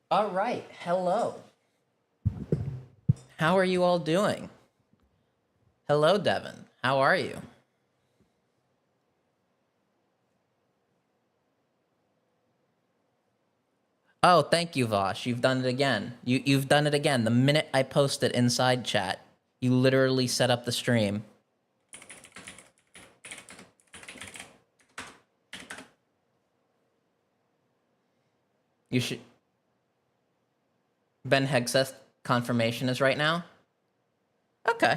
All right, hello. How are you all doing? Hello, Devin. How are you? Oh, thank you, Vosh. You've done it again. You've done it again. The minute I post it inside chat, you literally set up the stream. You should. Ben Hegseth confirmation is right now. Okay.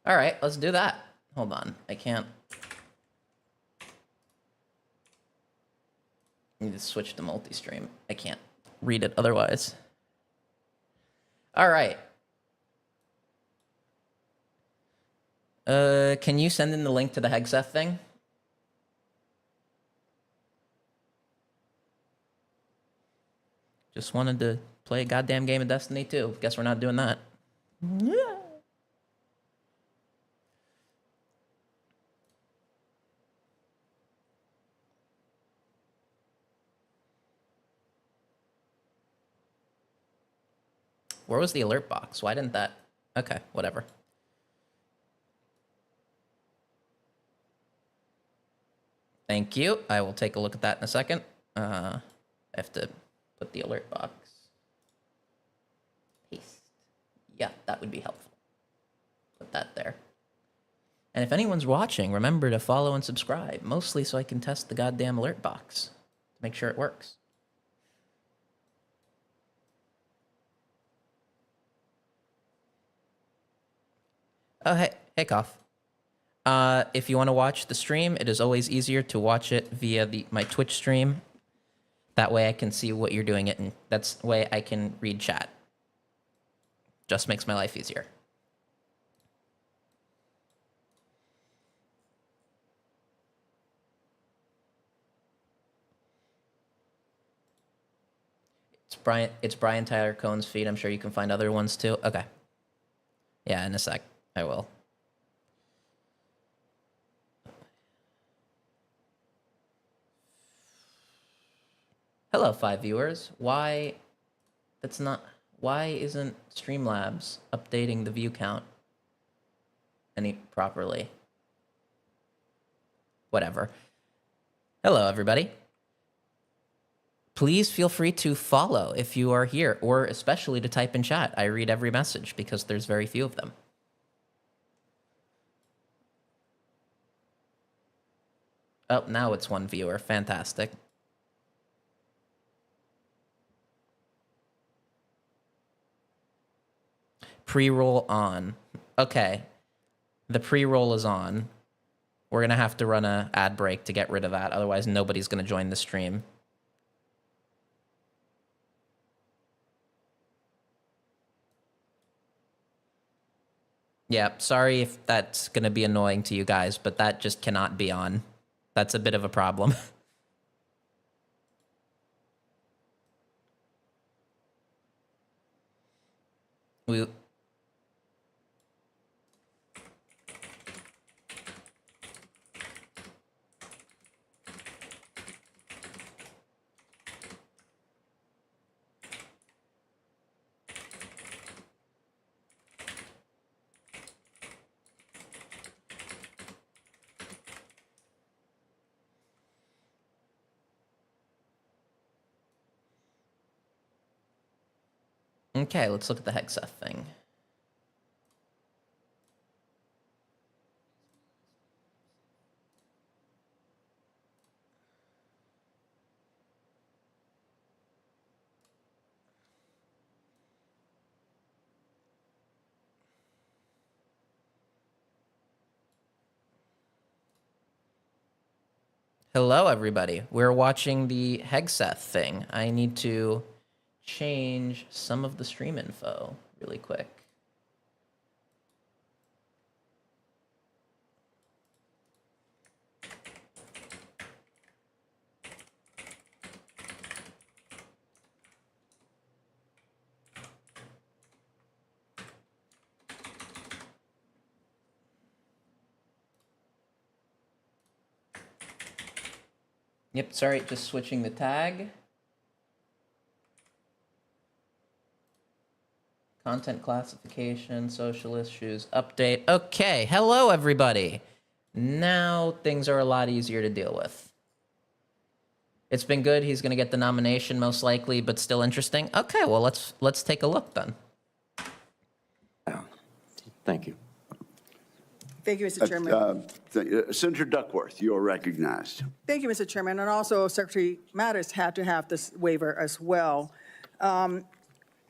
All right, let's do that. Hold on, I can't. I need to switch to multi-stream. I can't read it otherwise. All right. Can you send in the link to the Hegseth thing? Just wanted to play a goddamn game of Destiny 2. Guess we're not doing that. Yeah. Where was the alert box? Why didn't that? Okay, whatever. Thank you. I will take a look at that in a second. I have to put the alert box. Paste. Yeah, that would be helpful. Put that there. And if anyone's watching, remember to follow and subscribe, mostly so I can test the goddamn alert box to make sure it works. Oh, hey, Koff. If you want to watch the stream, it is always easier to watch it via my Twitch stream. That way I can see what you're doing it, and that's the way I can read chat. Just makes my life easier. It's Brian Tyler Cohen's feed. I'm sure you can find other ones too. Okay. Yeah, in a sec. I will. Hello, 5 viewers. Why isn't Streamlabs updating the view count any properly? Whatever. Hello, everybody. Please feel free to follow if you are here, or especially to type in chat. I read every message because there's very few of them. Oh, now it's 1 viewer. Fantastic. Pre-roll on. Okay. The pre-roll is on. We're going to have to run a ad break to get rid of that. Otherwise, nobody's going to join the stream. Yeah, sorry if that's going to be annoying to you guys, but that just cannot be on. That's a bit of a problem. we Okay, let's look at the Hegseth thing. Hello, everybody. We're watching the Hegseth thing. I need to change some of the stream info really quick. Yep, sorry, just switching the tag. Content classification, social issues, update. Okay, hello everybody. Now things are a lot easier to deal with. It's been good. He's going to get the nomination most likely, but still interesting. Okay, well let's take a look then. Thank you. Thank you, Mr. Chairman. Senator Duckworth, you are recognized. Thank you, Mr. Chairman. And also, Secretary Mattis had to have this waiver as well. Mr.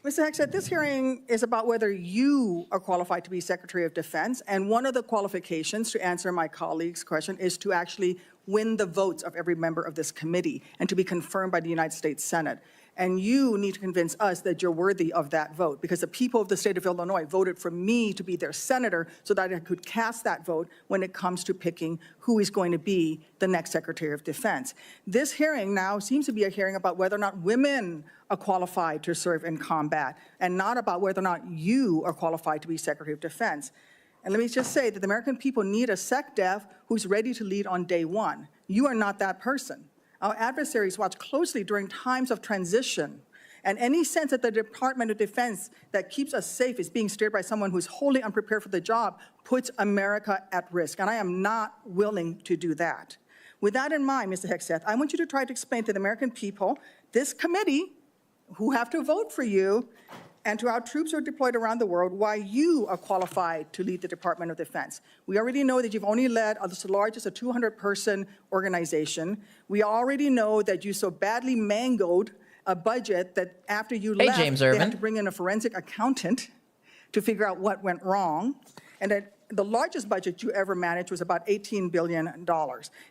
Hegseth, this hearing is about whether you are qualified to be Secretary of Defense. And one of the qualifications, to answer my colleague's question, is to actually win the votes of every member of this committee and to be confirmed by the United States Senate. And you need to convince us that you're worthy of that vote, because the people of the state of Illinois voted for me to be their senator so that I could cast that vote when it comes to picking who is going to be the next Secretary of Defense. This hearing now seems to be a hearing about whether or not women are qualified to serve in combat, and not about whether or not you are qualified to be Secretary of Defense. And let me just say that the American people need a SecDef who's ready to lead on day one. You are not that person. Our adversaries watch closely during times of transition, and any sense that the Department of Defense that keeps us safe is being steered by someone who's wholly unprepared for the job puts America at risk, and I am not willing to do that. With that in mind, Mr. Hegseth, I want you to try to explain to the American people, this committee, who have to vote for you, and to our troops who are deployed around the world, why you are qualified to lead the Department of Defense. We already know that you've only led the largest, a 200-person organization. We already know that you so badly mangled a budget that after you left, James they Irvin. had to bring in a forensic accountant to figure out what went wrong. And that the largest budget you ever managed was about $18 billion.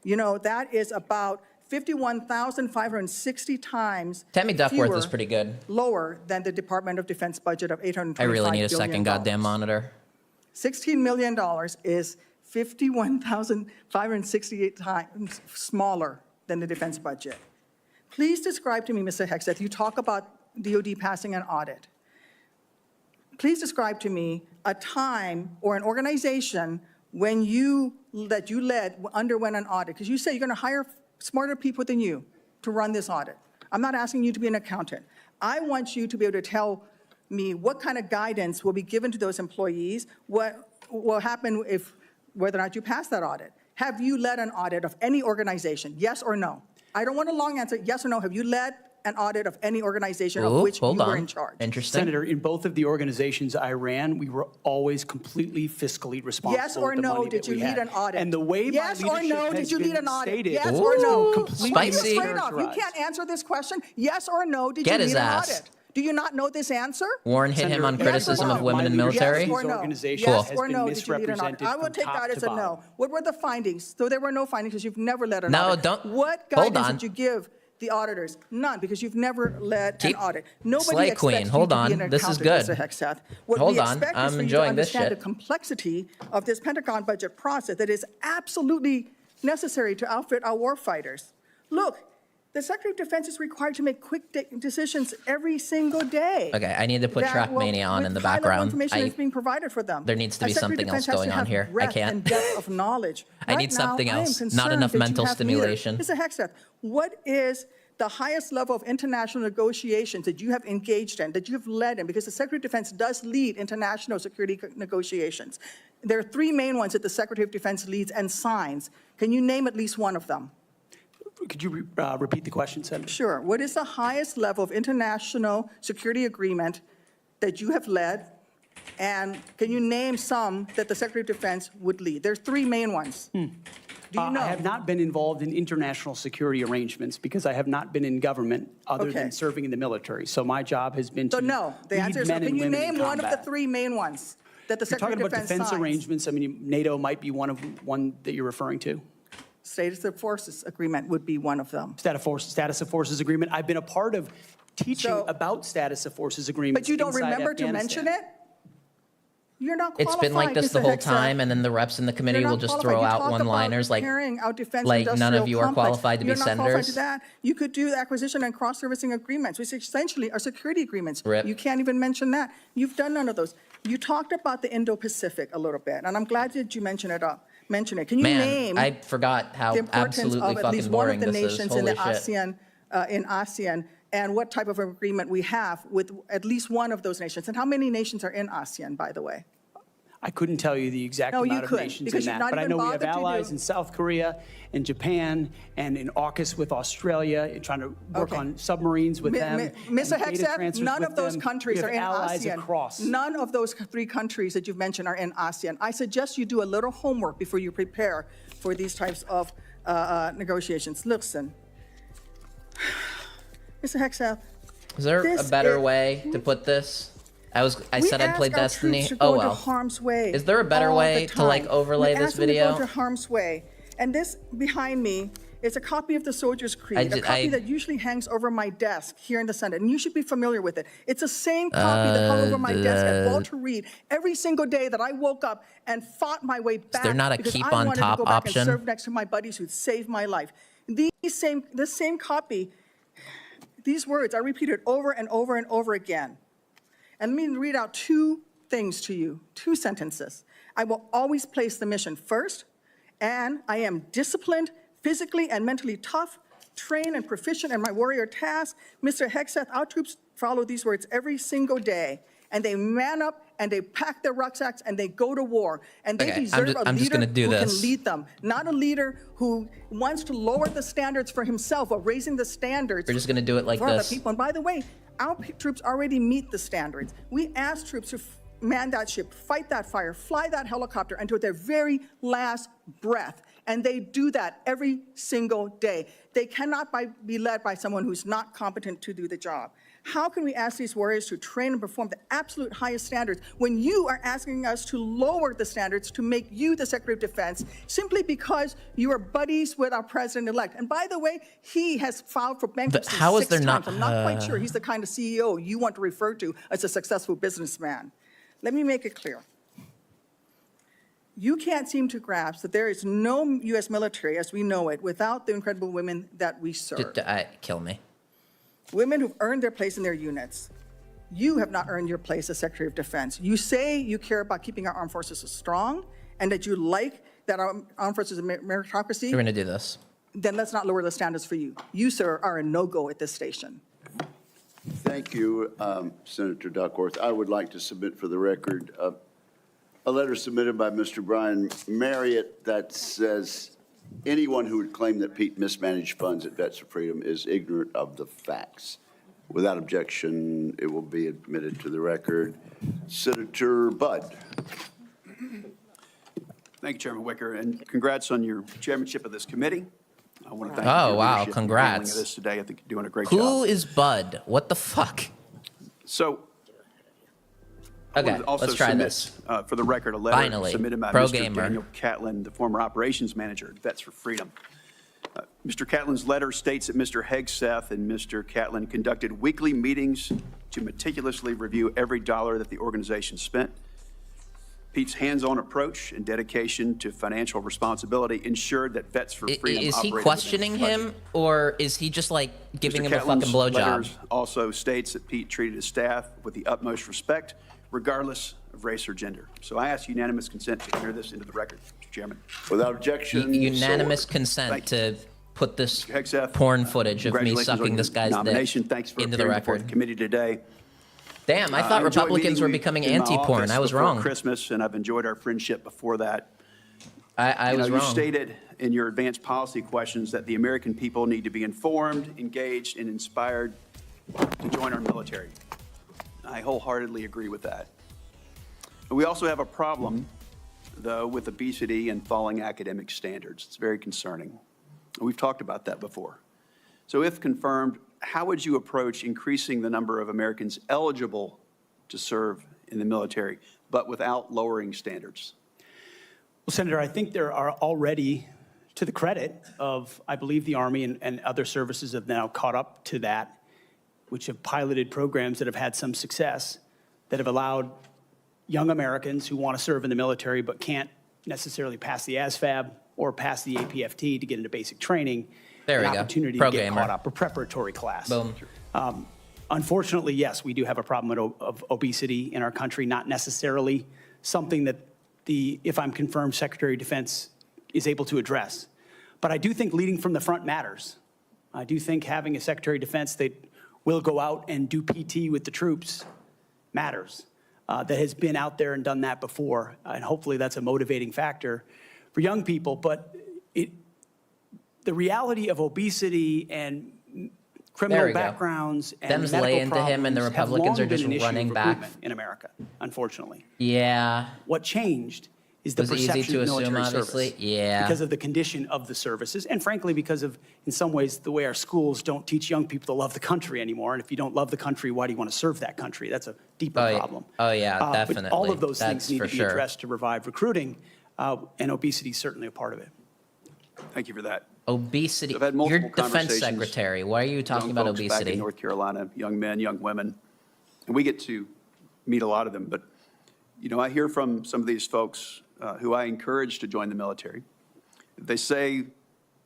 You know, that is about 51,560 times Tammy Duckworth fewer, is pretty good. lower than the Department of Defense budget of $825 billion. I really need a second goddamn monitor. $16 million is 51,568 times smaller than the defense budget. Please describe to me, Mr. Hegseth, you talk about DOD passing an audit. Please describe to me a time or an organization when that you led underwent an audit, because you say you're going to hire smarter people than you to run this audit. I'm not asking you to be an accountant. I want you to be able to tell me what kind of guidance will be given to those employees, what will happen if, whether or not you pass that audit. Have you led an audit of any organization, yes or no? I don't want a long answer, yes or no. Have you led an audit of any organization of which you were in charge? Interesting. Senator, in both of the organizations I ran, we were always completely fiscally responsible. Yes or with the no, money did that you we lead had. an audit? And the way yes my or leadership no, has did you been lead an audit? stated, Yes or no? completely Spicy. Straight off. You mischaracterized. can't answer this question. Yes or no, did Get you his lead an ass. audit? Do you not know this answer? Warren hit him Senator, on yes criticism or of no? women in My military. Yes or no? Organization Cool. Yes or has no, been did you lead an audit? misrepresented I will from take top that to as a no. bottom. What were the findings? So there were no findings because you've never led an No, audit. don't- What hold guidance on. did you give the auditors? None, because you've never led Keep- an audit. Nobody Slay expects Queen, you hold to on. be an This is accountant, good. Mr. Hegseth. What Hold we on. expect I'm is for you to enjoying this understand shit. the complexity of this Pentagon budget process that is absolutely necessary to outfit our warfighters. Look, the Secretary of Defense is required to make quick decisions every single day. Okay, I need to put Trackmania on in the background. Information is being provided for them. There needs to A be Secretary something of else Defense has going to on have here. I breadth can't. and depth of knowledge. I Right need now, something I am else. Not concerned enough that you mental have stimulation. neither. Mr. Hegseth, what is the highest level of international negotiations that you have engaged in, that you have led in? Because the Secretary of Defense does lead international security negotiations. There are three main ones that the Secretary of Defense leads and signs. Can you name at least one of them? Could you repeat the question, Senator? Sure. What is the highest level of international security agreement that you have led? And can you name some that the Secretary of Defense would lead? There's three main ones. Do you know? I have not been involved in international security arrangements because I have not been in government other Okay. than serving in the military. So my job has been So to no, the lead answer is no. men Can and you women in name one of the combat. three main ones that the You're Secretary talking of about Defense defense signs? arrangements. I mean, NATO might be one that you're referring to. Status of Forces Agreement would be one of them. Status of forces agreement. I've been a part of teaching So- about status of forces agreements. But you don't inside remember to mention Afghanistan. it? You're not It's qualified, been like this the Mr. whole Hegseth. time, and then the reps in the committee You're will not just qualified. throw You out talked about one-liners like preparing our defense none of industrial you are complex. qualified to be You're not qualified to senators. that. You could do acquisition and cross-servicing agreements, which essentially are security agreements. Rip. You can't even mention that. You've done none of those. You talked about the Indo-Pacific a little bit, and I'm glad that you mentioned it. Can you Man, name I forgot how the importance absolutely of at least fucking one boring of the this is. nations in Holy the shit. ASEAN and what type of agreement we have with at least one of those nations. And how many nations are in ASEAN, by the way? I couldn't tell you the exact No, you amount of couldn't, nations in because you've that, not but I even know we have bothered to allies do- in South Korea and Japan and in AUKUS with Australia, and trying to work Okay. on submarines with them. Mr. and data Hegseth, transfers none with of those them. countries We are have in allies ASEAN. across. None of those 3 countries that you've mentioned are in ASEAN. I suggest you do a little homework before you prepare for these types of negotiations. Listen, Mr. Hegseth, Is there a This better is- way to put this? I we said I'd play ask our Destiny. troops to Oh go into well. harm's way Is there a better all way the to, like, time. overlay We this ask them to video? go into harm's way. And this behind me is a copy of the Soldier's Creed, a copy that usually hangs over my desk here in the Senate, and you should be familiar with it. It's the same copy that hung over my desk at Walter Reed every single day that I woke up and fought my way back. there not a because keep I on wanted top to go back option? and serve next to my buddies who saved my life. This same copy, these words are repeated over and over and over again. And let me read out 2 things to you, 2 sentences. I will always place the mission first, and I am disciplined, physically and mentally tough, trained and proficient in my warrior task. Mr. Hegseth, our troops follow these words every single day, and they man up and they pack their rucksacks and they go to war. And they Okay, deserve I'm just a leader gonna do who this. can lead them, not a leader who wants to lower the standards for himself or raising the standards We're just gonna do it like for other this. people. And by the way, our troops already meet the standards. We ask troops to man that ship, fight that fire, fly that helicopter until their very last breath. And they do that every single day. They cannot be led by someone who's not competent to do the job. How can we ask these warriors to train and perform the absolute highest standards when you are asking us to lower the standards to make you the Secretary of Defense simply because you are buddies with our president-elect? And by the way, he has filed for bankruptcy how is 6 there times. not- I'm not quite sure he's the kind of CEO you want to refer to as a successful businessman. Let me make it clear. You can't seem to grasp that there is no U.S. military as we know it without the incredible women that we serve. Kill me. Women who've earned their place in their units. You have not earned your place as Secretary of Defense. You say you care about keeping our armed forces strong and that you like that our armed forces are meritocracy. We're gonna do this. Then let's not lower the standards for you. You, sir, are a no-go at this station. Thank you, Senator Duckworth. I would like to submit for the record a letter submitted by Mr. Brian Marriott that says anyone who would claim that Pete mismanaged funds at Vets for Freedom is ignorant of the facts. Without objection, it will be admitted to the record. Senator Budd. Thank you, Chairman Wicker, and congrats on your chairmanship of this committee. I want to thank you Oh, for your wow, leadership and handling congrats. of this today. I think you're doing a great Who job. is Bud? What the fuck? So, I Okay, wanted to also let's try submit, this. For the record, a letter Finally, submitted by pro Mr. gamer. Daniel Catlin, the former operations manager at Vets for Freedom. Mr. Catlin's letter states that Mr. Hegseth and Mr. Catlin conducted weekly meetings to meticulously review every dollar that the organization spent. Pete's hands-on approach and dedication to financial responsibility ensured that Vets for Freedom Is he operated questioning within its him, budget. or is he just like giving Mr. him a fucking Catlin's blowjob? letters also states that Pete treated his staff with the utmost respect, regardless of race or gender. So I ask unanimous consent to enter this into the record, Mr. Chairman. Without objection. Unanimous so ordered. consent Thank to put this Hegseth, porn footage of me congratulations on sucking your this guy's nomination. dick Thanks for into the appearing before record. the committee today. Damn, I thought enjoyed Republicans meeting were you becoming in my anti-porn. office I was before wrong. Christmas, and I've enjoyed our friendship before that. I was You wrong. stated in your advanced policy questions that the American people need to be informed, engaged, and inspired to join our military. I wholeheartedly agree with that. We also have a problem, though, with obesity and falling academic standards. It's very concerning. We've talked about that before. So if confirmed, how would you approach increasing the number of Americans eligible to serve in the military, but without lowering standards? Well, Senator, I think there are already, to the credit of, I believe, the Army and other services have now caught up to that, which have piloted programs that have had some success, that have allowed young Americans who want to serve in the military but can't necessarily pass the ASVAB or pass the APFT to get into basic training, There we an go. opportunity Pro to get gamer. caught up, a preparatory class. Boom. Unfortunately, yes, we do have a problem of obesity in our country, not necessarily something that the, if I'm confirmed, Secretary of Defense is able to address. But I do think leading from the front matters. I do think having a Secretary of Defense that will go out and do PT with the troops matters. That has been out there and done that before. And hopefully that's a motivating factor for young people. But the reality of obesity and There criminal we go. backgrounds and Them's medical lay into him and the problems have Republicans long are just been an issue of running back. recruitment in America, unfortunately. Yeah. What changed is the Was it easy perception to of assume, military obviously? service. Yeah. Because of the condition of the services, and frankly, because of, in some ways, the way our schools don't teach young people to love the country anymore. And if you don't love the country, why do you want to serve that country? That's a deeper Oh, problem. oh, yeah, But definitely. all of those That's things need for to be sure. addressed to revive recruiting, and obesity is certainly a part of it. Thank you for that. Obesity. I've had You're multiple defense conversations. secretary. Why are you talking Young about folks back obesity? in North Carolina, young men, young women, and we get to meet a lot of them. But, I hear from some of these folks who I encourage to join the military. They say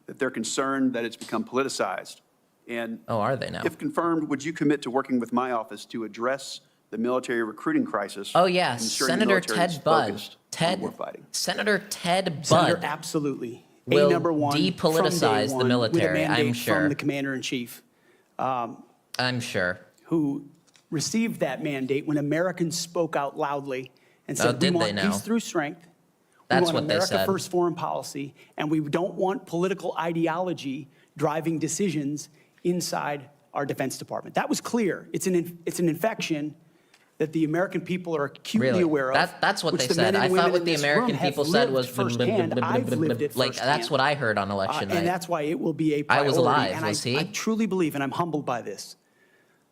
that they're concerned that it's become politicized. And Oh, are they now? if confirmed, would you commit to working with my office to address the military recruiting crisis? Oh, yeah. ensuring the Senator military is Ted Budd. focused on warfighting? Senator Ted Senator, Budd absolutely. will number one depoliticize from the day one, military, with a I'm mandate sure. from the commander-in-chief, I'm sure. who received that mandate when Americans spoke out loudly and Oh, said, we did they want now? peace through strength. That's We want what they America said. first foreign policy, and we don't want political ideology driving decisions inside our Defense Department. That was clear. It's an infection that the American people are acutely Really? aware of. That's what which they the men said. and I women thought what in the this American room have people said lived was firsthand. I've lived it like firsthand. that's what I heard on election night. And that's why it will be a I priority. was alive, And was he? I truly believe, and I'm humbled by this,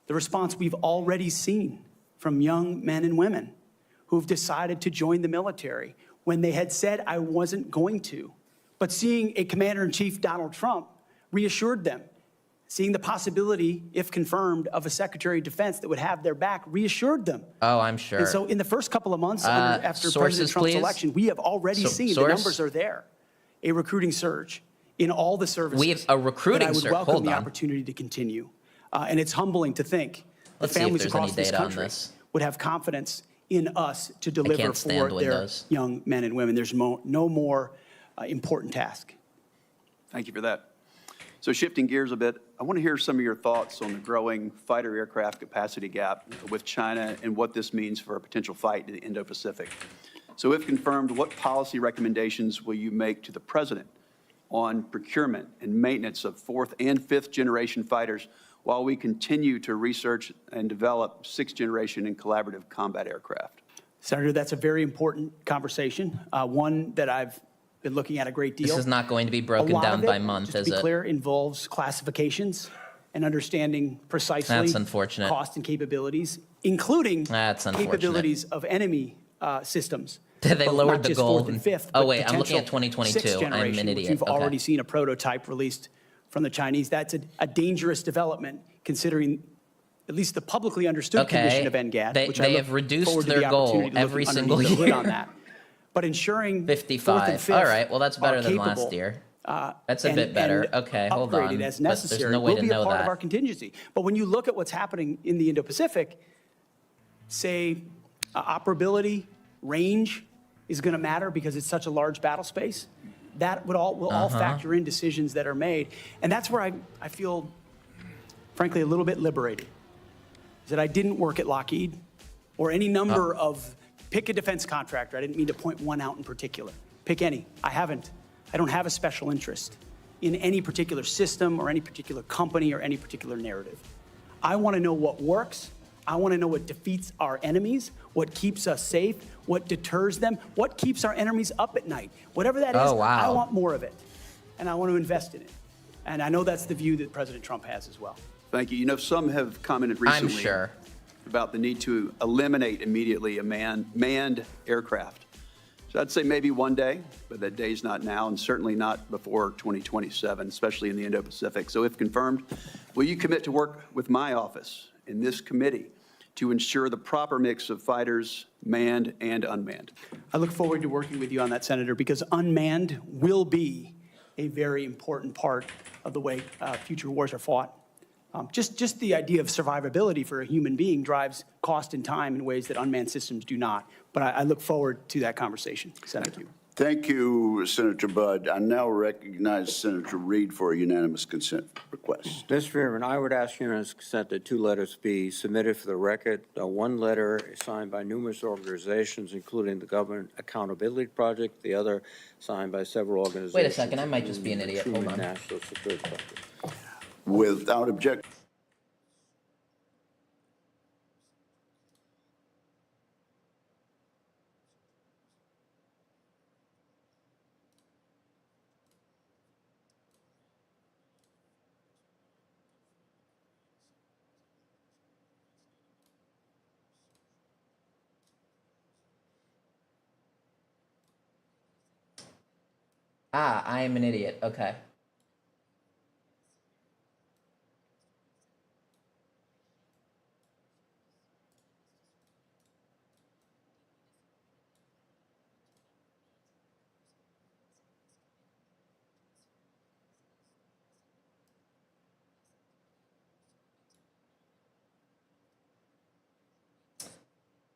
the response we've already seen from young men and women who've decided to join the military when they had said, I wasn't going to. But seeing a Commander-in-Chief, Donald Trump, reassured them. Seeing the possibility, if confirmed, of a Secretary of Defense that would have their back reassured them. Oh, I'm sure. And so in the first couple of months after sources, President Trump's please. election, we have already seen, the source? numbers are there, a recruiting surge in all the services. We have a recruiting that I would surge. welcome Hold the on. opportunity to continue. And it's humbling to think Let's that see if families there's across any this data on country this. would have confidence in us to deliver can't for stand their Windows. young men and women. There's no more important task. Thank you for that. So shifting gears a bit, I want to hear some of your thoughts on the growing fighter aircraft capacity gap with China and what this means for a potential fight in the Indo-Pacific. So if confirmed, what policy recommendations will you make to the President on procurement and maintenance of fourth and fifth generation fighters while we continue to research and develop sixth generation and collaborative combat aircraft? Senator, that's a very important conversation, one that I've been looking at a great deal. This is not going to be broken A lot down of it, by month, just is to be it? clear, involves classifications and understanding precisely That's unfortunate. cost and capabilities, including That's unfortunate. capabilities of enemy systems. They Both lowered not the just goal. fourth and fifth, Oh, but wait, I'm looking at potential 2022. sixth I'm an generation, which idiot. we've Okay. already seen a prototype released from the Chinese. That's a dangerous development, considering at least the publicly understood Okay. condition of NGAD, They- which they I look have reduced forward to their the goal opportunity to look every underneath single the hood year. on that. But ensuring 55. fourth and fifth All right, well, that's better are than last capable, year. That's a bit and better. Okay, hold on. upgraded as But there's necessary no way will to be a know part of that. our contingency. But when you look at what's happening in the Indo-Pacific, say operability, range is going to matter because it's such a large battle space. That will all factor in decisions that are made. And that's where I feel, frankly, a little bit liberated, is that I didn't work at Lockheed or any number of, pick a defense contractor. I didn't mean to point one out in particular. Pick any. I haven't. I don't have a special interest in any particular system or any particular company or any particular narrative. I want to know what works. I want to know what defeats our enemies, what keeps us safe, what deters them, what keeps our enemies up at night. Whatever that is, Oh, wow. I want more of it, and I want to invest in it. And I know that's the view that President Trump has as well. Thank you. Some have commented recently sure. about the need to eliminate immediately a manned aircraft. So I'd say maybe one day, but that day's not now, and certainly not before 2027, especially in the Indo-Pacific. So if confirmed, will you commit to work with my office in this committee to ensure the proper mix of fighters, manned and unmanned? I look forward to working with you on that, Senator, because unmanned will be a very important part of the way future wars are fought. Just the idea of survivability for a human being drives cost and time in ways that unmanned systems do not. But I look forward to that conversation, Senator. Thank you, Senator Budd. I now recognize Senator Reed for a unanimous consent request. Mr. Chairman, I would ask unanimous consent that 2 letters be submitted for the record. One letter is signed by numerous organizations, including the Government Accountability Project, the other signed by several organizations. Wait a second, I might just be an idiot. Hold including on. National Security Project. Without objection. Ah, I am an idiot. Okay.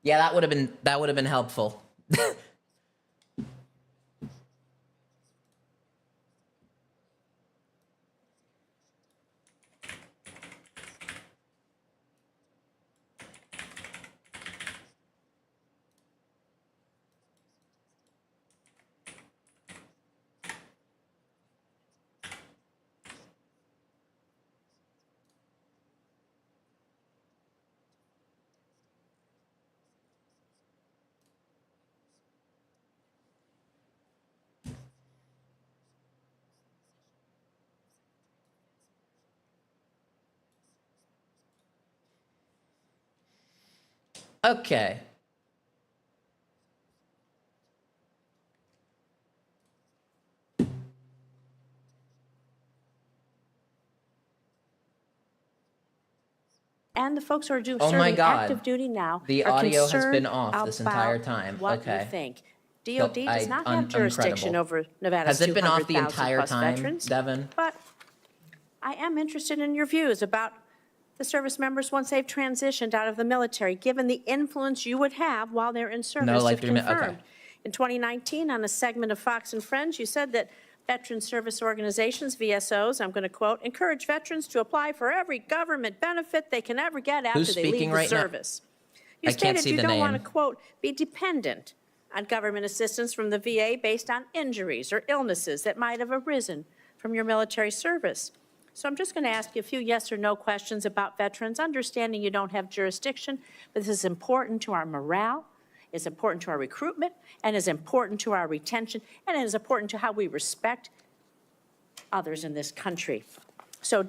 Yeah, that would have been helpful. Okay. And the folks who are Oh my serving God. active duty now The are audio has concerned been off this entire about time. what Okay. you think. Nope, DOD does not have jurisdiction incredible. over Nevada's Has it been off the 200,000 entire plus time, veterans. Devin? But I am interested in your views about the service members once they've transitioned out of the military, given the influence you would have while they're in service, like if 3 minutes. Okay. confirmed. In 2019, on a segment of Fox and Friends, you said that veteran service organizations, VSOs, I'm going to quote, encourage veterans to apply for every government benefit they can ever get after Who's they leave speaking the right now? service. You I can't stated see you the don't want to, name. quote, be dependent on government assistance from the VA based on injuries or illnesses that might have arisen from your military service. So I'm just going to ask you a few yes or no questions about veterans, understanding you don't have jurisdiction, but this is important to our morale, it's important to our recruitment, and is important to our retention, and it is important to how we respect others in this country. So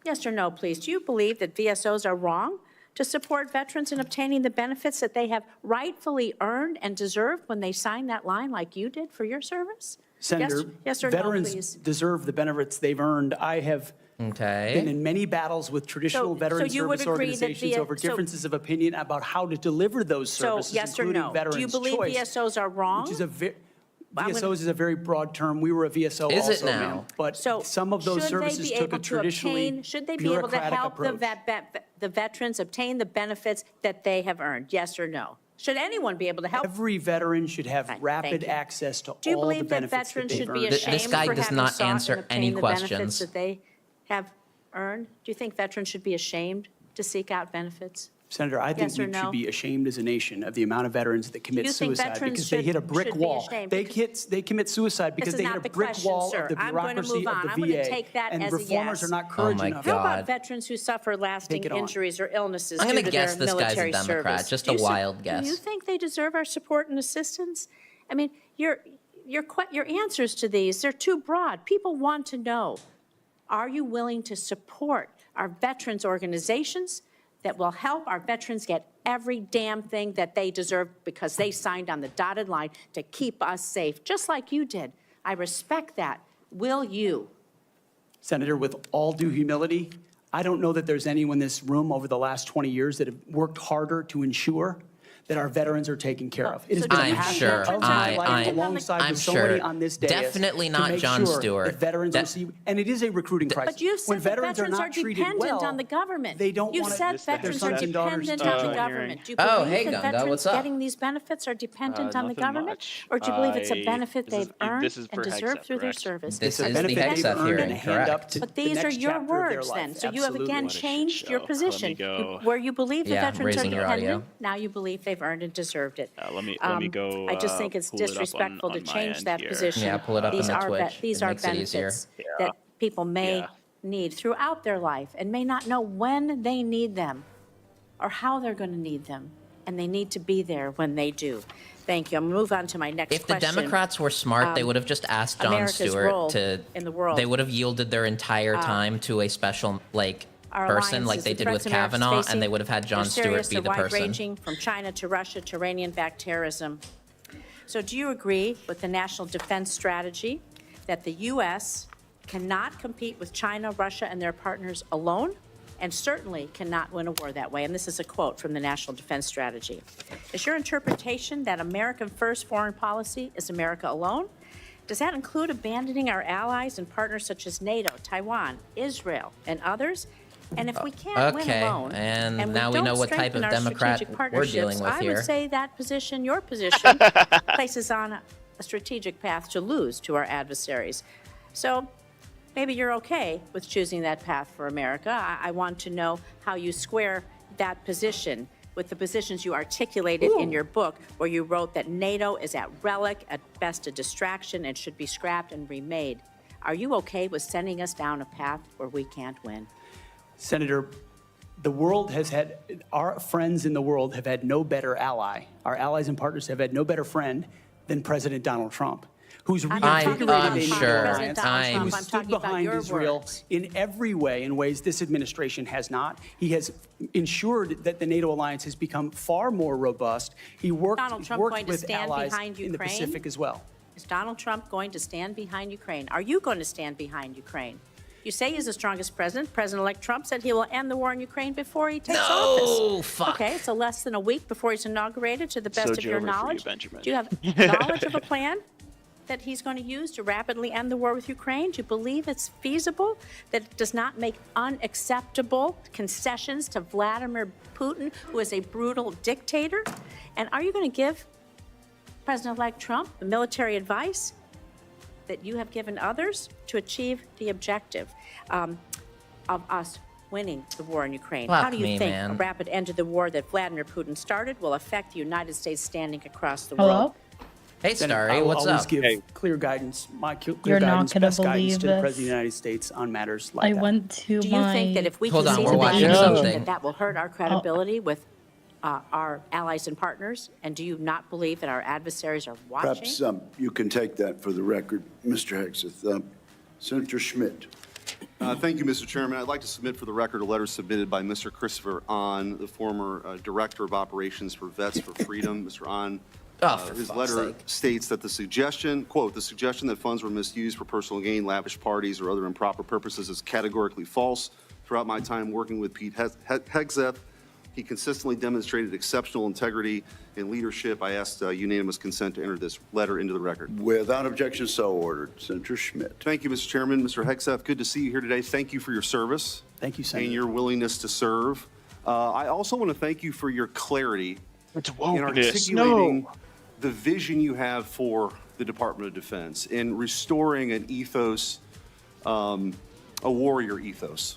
yes or no, please, do you believe that VSOs are wrong to support veterans in obtaining the benefits that they have rightfully earned and deserved when they signed that line like you did for your service? Senator, Yes or no, veterans please? deserve the benefits they've earned. I have been Okay. in many battles with traditional So veteran you would service agree that organizations over differences of opinion about how to deliver those So services, yes or including no? Veterans Do you believe Choice, VSOs are wrong? which is a I'm gonna- VSOs is a very broad term. We were a VSO Is it also, now? ma'am. But So some of those should they services be took able a to traditionally obtain- Should they be able to bureaucratic help approach. the veterans obtain the benefits that they have earned? Yes or no? Should anyone be able to help? Every veteran should have Right, rapid thank you. access to Do you all the believe that benefits that veterans they've should be earned. This ashamed guy for does having not sought and answer any obtained the benefits questions. that they have earned? Do you think veterans should be ashamed to seek out benefits? Senator, I think Yes or we no? should be ashamed as a nation of the amount of veterans that commit you think suicide veterans because they hit a brick should be wall. ashamed? They commit suicide because This they is hit not a the brick question, wall sir. of the I'm going to bureaucracy move of on. the I'm going to VA. take that And as a reformers yes. are not courage my enough. How God. about veterans who suffer lasting Take it on. injuries or illnesses I'm due gonna to guess their this guy's a military Democrat, service? just Do a you wild Do guess. you think they deserve our support and assistance? I mean, your answers to these, they're too broad. People want to know, are you willing to support our veterans organizations that will help our veterans get every damn thing that they deserve because they signed on the dotted line to keep us safe, just like you did? I respect that. Will you? Senator, with all due humility, I don't know that there's anyone in this room over the last 20 years that have worked harder to ensure that our veterans are taken care of. It has So been do a you I'm think sure. passion of veterans are my life, dependent on the- alongside I'm with so many sure. on this dais, Definitely to not make Jon sure Stewart. that veterans That- receive, and it is a recruiting crisis. But you've When said that veterans veterans are not treated dependent well, on the government. they don't You want said their veterans are sons and daughters dependent to on the join. government. Do you Oh, believe hey, that Ganga, veterans what's up? getting these benefits are dependent on the Nothing government? much. Or do you believe it's a I- benefit this is- they've earned this is and for deserved Hegseth, through their correct? service? This It's a is the benefit they've Hegseth earned hearing, and a hand up correct? to But the these are next your chapter of their words then. life. So you have Absolutely. again What a shit changed your show. Let me position. go. Where you believe the Yeah, veterans are raising your audio. dependent, now you believe they've earned and deserved it. Let me go. I just think it's pull it up disrespectful to on my change end that here. position. Yeah, pull it up These on the are Twitch. These It are makes it easier. benefits that people may Yeah. need throughout their life and may not know when they need them or how they're going to need them. And they need to be there when they do. Thank you. I'm going to move on to my next If the question. Democrats were smart, they would have just asked Jon America's Stewart role to. in the world. They would have yielded their entire time to a special Our person, like alliances, they the did with threats America's Kavanaugh, facing, and they would have had Jon they're Stewart serious, be they're the person. wide-ranging, from China to Russia to Iranian-backed terrorism. So do you agree with the National Defense Strategy that the U.S. cannot compete with China, Russia, and their partners alone, and certainly cannot win a war that way? And this is a quote from the National Defense Strategy. Is your interpretation that American first foreign policy is America alone? Does that include abandoning our allies and partners such as NATO, Taiwan, Israel, and others? And if we can't win Okay, alone, and we now we know don't what type strengthen of our Democrat strategic we're dealing partnerships, with I here. would say that position, your position, places on a strategic path to lose to our adversaries. So maybe you're okay with choosing that path for America. I want to know how you square that position with the positions you articulated in your book, where you wrote that NATO is at relic, at best a distraction, and should be scrapped and remade. Are you okay with sending us down a path where we can't win? Senator, the world has had, our friends in the world have had no better ally. Our allies and partners have had no better friend than President Donald Trump, who's I'm not talking reinvigorated about a sure. President Donald I'm- Trump. who's I'm stood talking about behind your Israel words. in every way, in ways this administration has not. He has ensured that the NATO alliance has become far more robust. He worked, Donald he's Trump worked going to with stand allies behind in the Ukraine? Pacific as well. Is Donald Trump going to stand behind Ukraine? Are you going to stand behind Ukraine? You say he's the strongest president. President-elect Trump said he will end the war in Ukraine before he takes office. No, fuck. Okay, so less than a week before he's inaugurated, to the best of your Sojourner for you, knowledge. Benjamin. Do you have knowledge of a plan that he's going to use to rapidly end the war with Ukraine? Do you believe it's feasible, that it does not make unacceptable concessions to Vladimir Putin, who is a brutal dictator? And are you going to give President-elect Trump the military advice that you have given others to achieve the objective of us winning the war in Ukraine? Fuck How do you me, think man. a rapid end to the war that Vladimir Putin started will affect the United States standing across the Hello? world? Hey, Senator, Starry, I will what's always up? give clear guidance, clear You're not guidance, gonna best guidance believe to the this. President of the United States on matters like I that. went to Do you my. think that if we Hold on, concede we're the watching Biden something. that that will hurt our credibility with our allies and partners? And do you not believe that our adversaries are watching? Perhaps you can take that for the record, Mr. Hegseth. Senator Schmidt. Thank you, Mr. Chairman. I'd like to submit for the record a letter submitted by Mr. Christopher Ahn, the former Director of Operations for Vets for Freedom. Mr. Ahn, For his fuck's letter sake. states that the suggestion, quote, "The suggestion that funds were misused for personal gain, lavish parties, or other improper purposes is categorically false. Throughout my time working with Pete Hegseth, he consistently demonstrated exceptional integrity and leadership. I asked unanimous consent to enter this letter into the record." Without objection, so ordered. Senator Schmidt. Thank you, Mr. Chairman. Mr. Hegseth, good to see you here today. Thank you for your service. Thank you, Senator. And your willingness to serve. I also want to thank you for your clarity It's in wokeness. articulating the vision you have for the Department of Defense in restoring an ethos, a warrior ethos,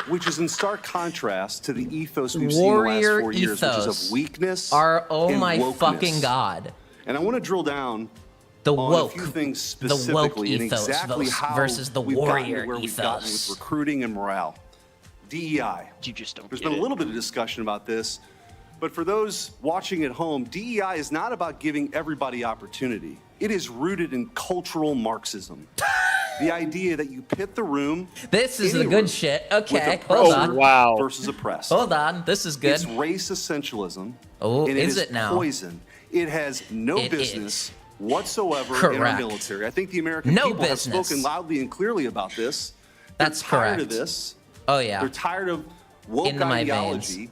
which is in stark contrast to the ethos we've seen the Warrior last 4 years, which is ethos of weakness Oh and my wokeness. fucking god. And I want to drill down The on woke, a few things the woke specifically and ethos exactly how versus the we've gotten warrior to where we've gotten with ethos. recruiting and morale. DEI. You just don't There's get been a it. little bit of discussion about this, but for those watching at home, DEI is not about giving everybody opportunity. It is rooted in cultural Marxism. The idea that you pit the room. This is the any good room, shit. with Okay, oppressed hold on. Wow. versus oppressed. Hold on. This is good. It's race essentialism. Oh, and is it it now? Poison. It has no It business whatsoever in our Correct. military. I think the American No people have business. spoken loudly and clearly about this. That's They're tired correct. of this. Oh yeah. They're tired of woke Into my ideology.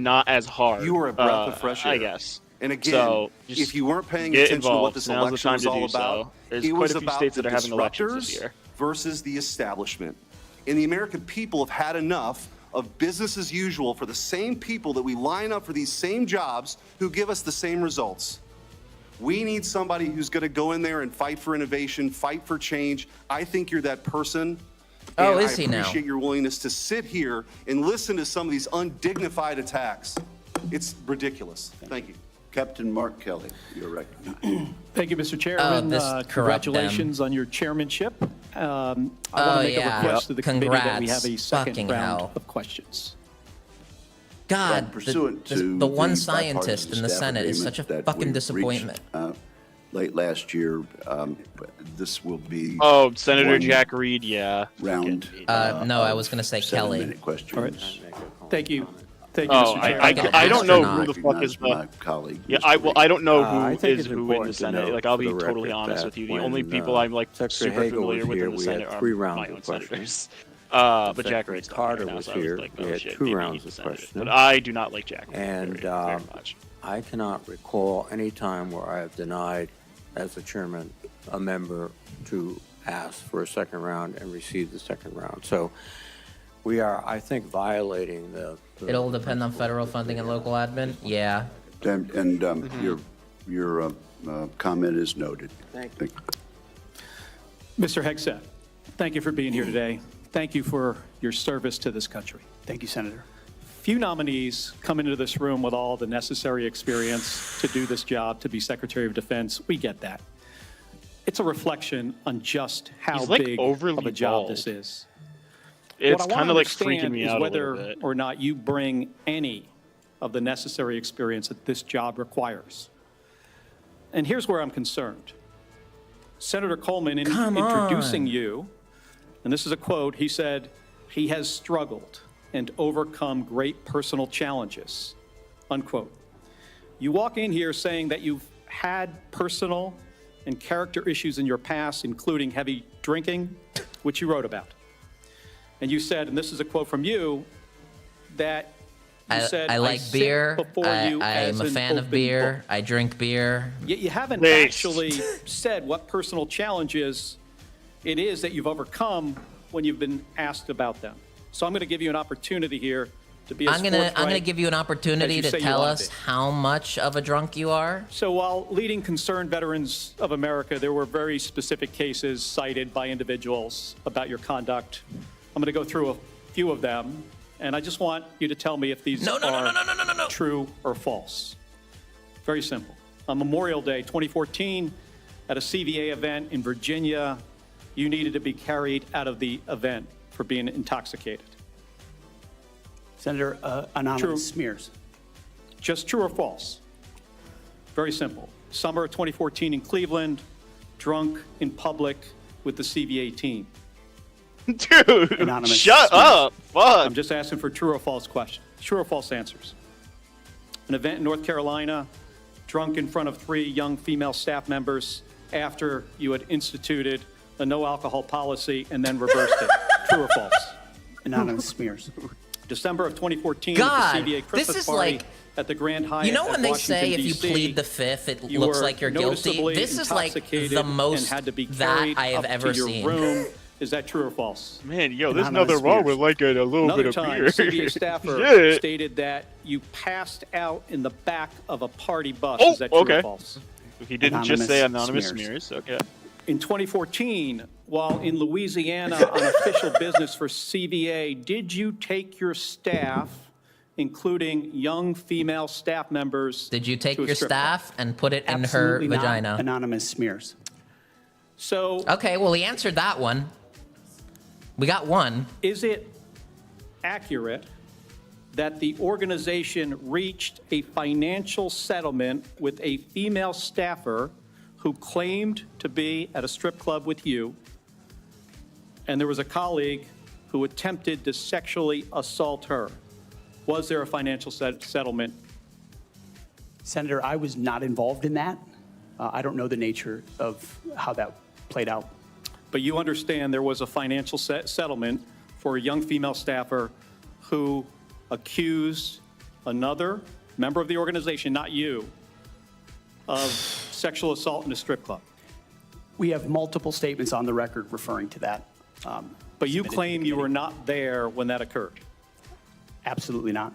not as hard. You were a breath of fresh air. I guess. And again, So, just if you weren't paying get attention to what involved. this Now's the election time was to all do about, so. There's it quite was a few about states the that are having elections this disruptors year. versus the establishment. And the American people have had enough of business as usual for the same people that we line up for these same jobs who give us the same results. We need somebody who's going to go in there and fight for innovation, fight for change. I think you're that person. Oh, and is he I now? appreciate your willingness to sit here and listen to some of these undignified attacks. It's ridiculous. Thank you. Captain Mark Kelly, you're recognized. Thank you, Mr. Chairman. this corrupt Congratulations on your chairmanship. I want Oh, to make yeah. a request to the committee that we Congrats. have a second Fucking round hell. of questions. God, Pursuant the to one the scientist in the bipartisan Senate is staff such a agreement that fucking we disappointment. reached, late last year, this will be. Oh, Senator one Jack Reed, yeah. Round. No, I was going to say Kelly. 7-minute questions. All right. Thank you. Thank you, Oh, Mr. Chairman. I don't know Astronaut. who the fuck is Recognized my the. colleague. Yeah, Mr. I don't know I who think is it's who in important the to Senate. note Like, I'll for be the totally record honest that with you. The when, only people I'm like Secretary super Hagel familiar was with here, in the we had Senate are 3 rounds my of own questions. senators. But Jack Secretary Reed's not Carter here now, was so I was here. like, We oh had shit, 2 maybe rounds he's a of senator. questions. But I do not like Jack Reed And very much. I cannot recall any time where I have denied, as the chairman, a member to ask for a second round and receive the second round. So we are, I think, violating the. It'll depend on federal funding and local admin. Yeah. And your comment is noted. Thank you. Mr. Hegseth, thank you for being here today. Thank you for your service to this country. Thank you, Senator. Few nominees come into this room with all the necessary experience to do this job, to be Secretary of Defense. We get that. It's a reflection on just how He's, like, big of overly a job bald. this is. It's What I kind wanna of like freaking understand me is out a whether little bit. or not you bring any of the necessary experience that this job requires. And here's where I'm concerned. Senator Coleman, in Come introducing on. you, and this is a quote, he said, "He has struggled and overcome great personal challenges," unquote. You walk in here saying that you've had personal and character issues in your past, including heavy drinking, which you wrote about. And you said, and this is a quote from you, that you said, I like sit beer. before you I'm as a an fan of open beer. book." I drink beer. Yet you haven't Nice. actually said what personal challenges it is that you've overcome when you've been asked about them. So I'm going to give you an opportunity here to be as I'm gonna forthright give you an as opportunity you to say you tell wanna us be. how much of a drunk you are. So while leading concerned veterans of America, there were very specific cases cited by individuals about your conduct. I'm going to go through a few of them, and I just want you to tell me if these No. are true or false. Very simple. On Memorial Day 2014, at a CVA event in Virginia, you needed to be carried out of the event for being intoxicated. Senator, anonymous True. smears. Just true or false? Very simple. Summer of 2014 in Cleveland, drunk in public with the CVA team. Dude, Anonymous shut smears. up. Fuck. I'm just asking for true or false questions. True or false answers. An event in North Carolina, drunk in front of 3 young female staff members after you had instituted a no alcohol policy and then reversed it. True or false? Anonymous smears. December of 2014 God, at the CVA this Christmas is party like- at the Grand Hyatt You know at when they Washington, say if you D.C., plead the fifth, it you looks were like you're guilty? noticeably This is like intoxicated the and most had to be that carried I have up ever to your seen. room. Is that true or false? Man, yo, there's Anonymous nothing wrong smears. with like a little Another bit of time, beer. CVA staffer Shit. stated that you passed out in the back of a party bus. Oh, Is that true okay. or false? He didn't just say anonymous Anonymous smears. Okay. In 2014, while in Louisiana on official business for CVA, did you take your staff, including young female staff members? Did you take to a your strip club? staff and put it in her Absolutely not. vagina? Anonymous smears. So Okay, well, he answered that one. We got one. is it accurate that the organization reached a financial settlement with a female staffer who claimed to be at a strip club with you, and there was a colleague who attempted to sexually assault her? Was there a financial settlement? Senator, I was not involved in that. I don't know the nature of how that played out. But you understand there was a financial settlement for a young female staffer who accused another member of the organization, not you, of sexual assault in a strip club. We have multiple statements on the record referring to that. But you submitted to the claim you were committee. not there when that occurred. Absolutely not.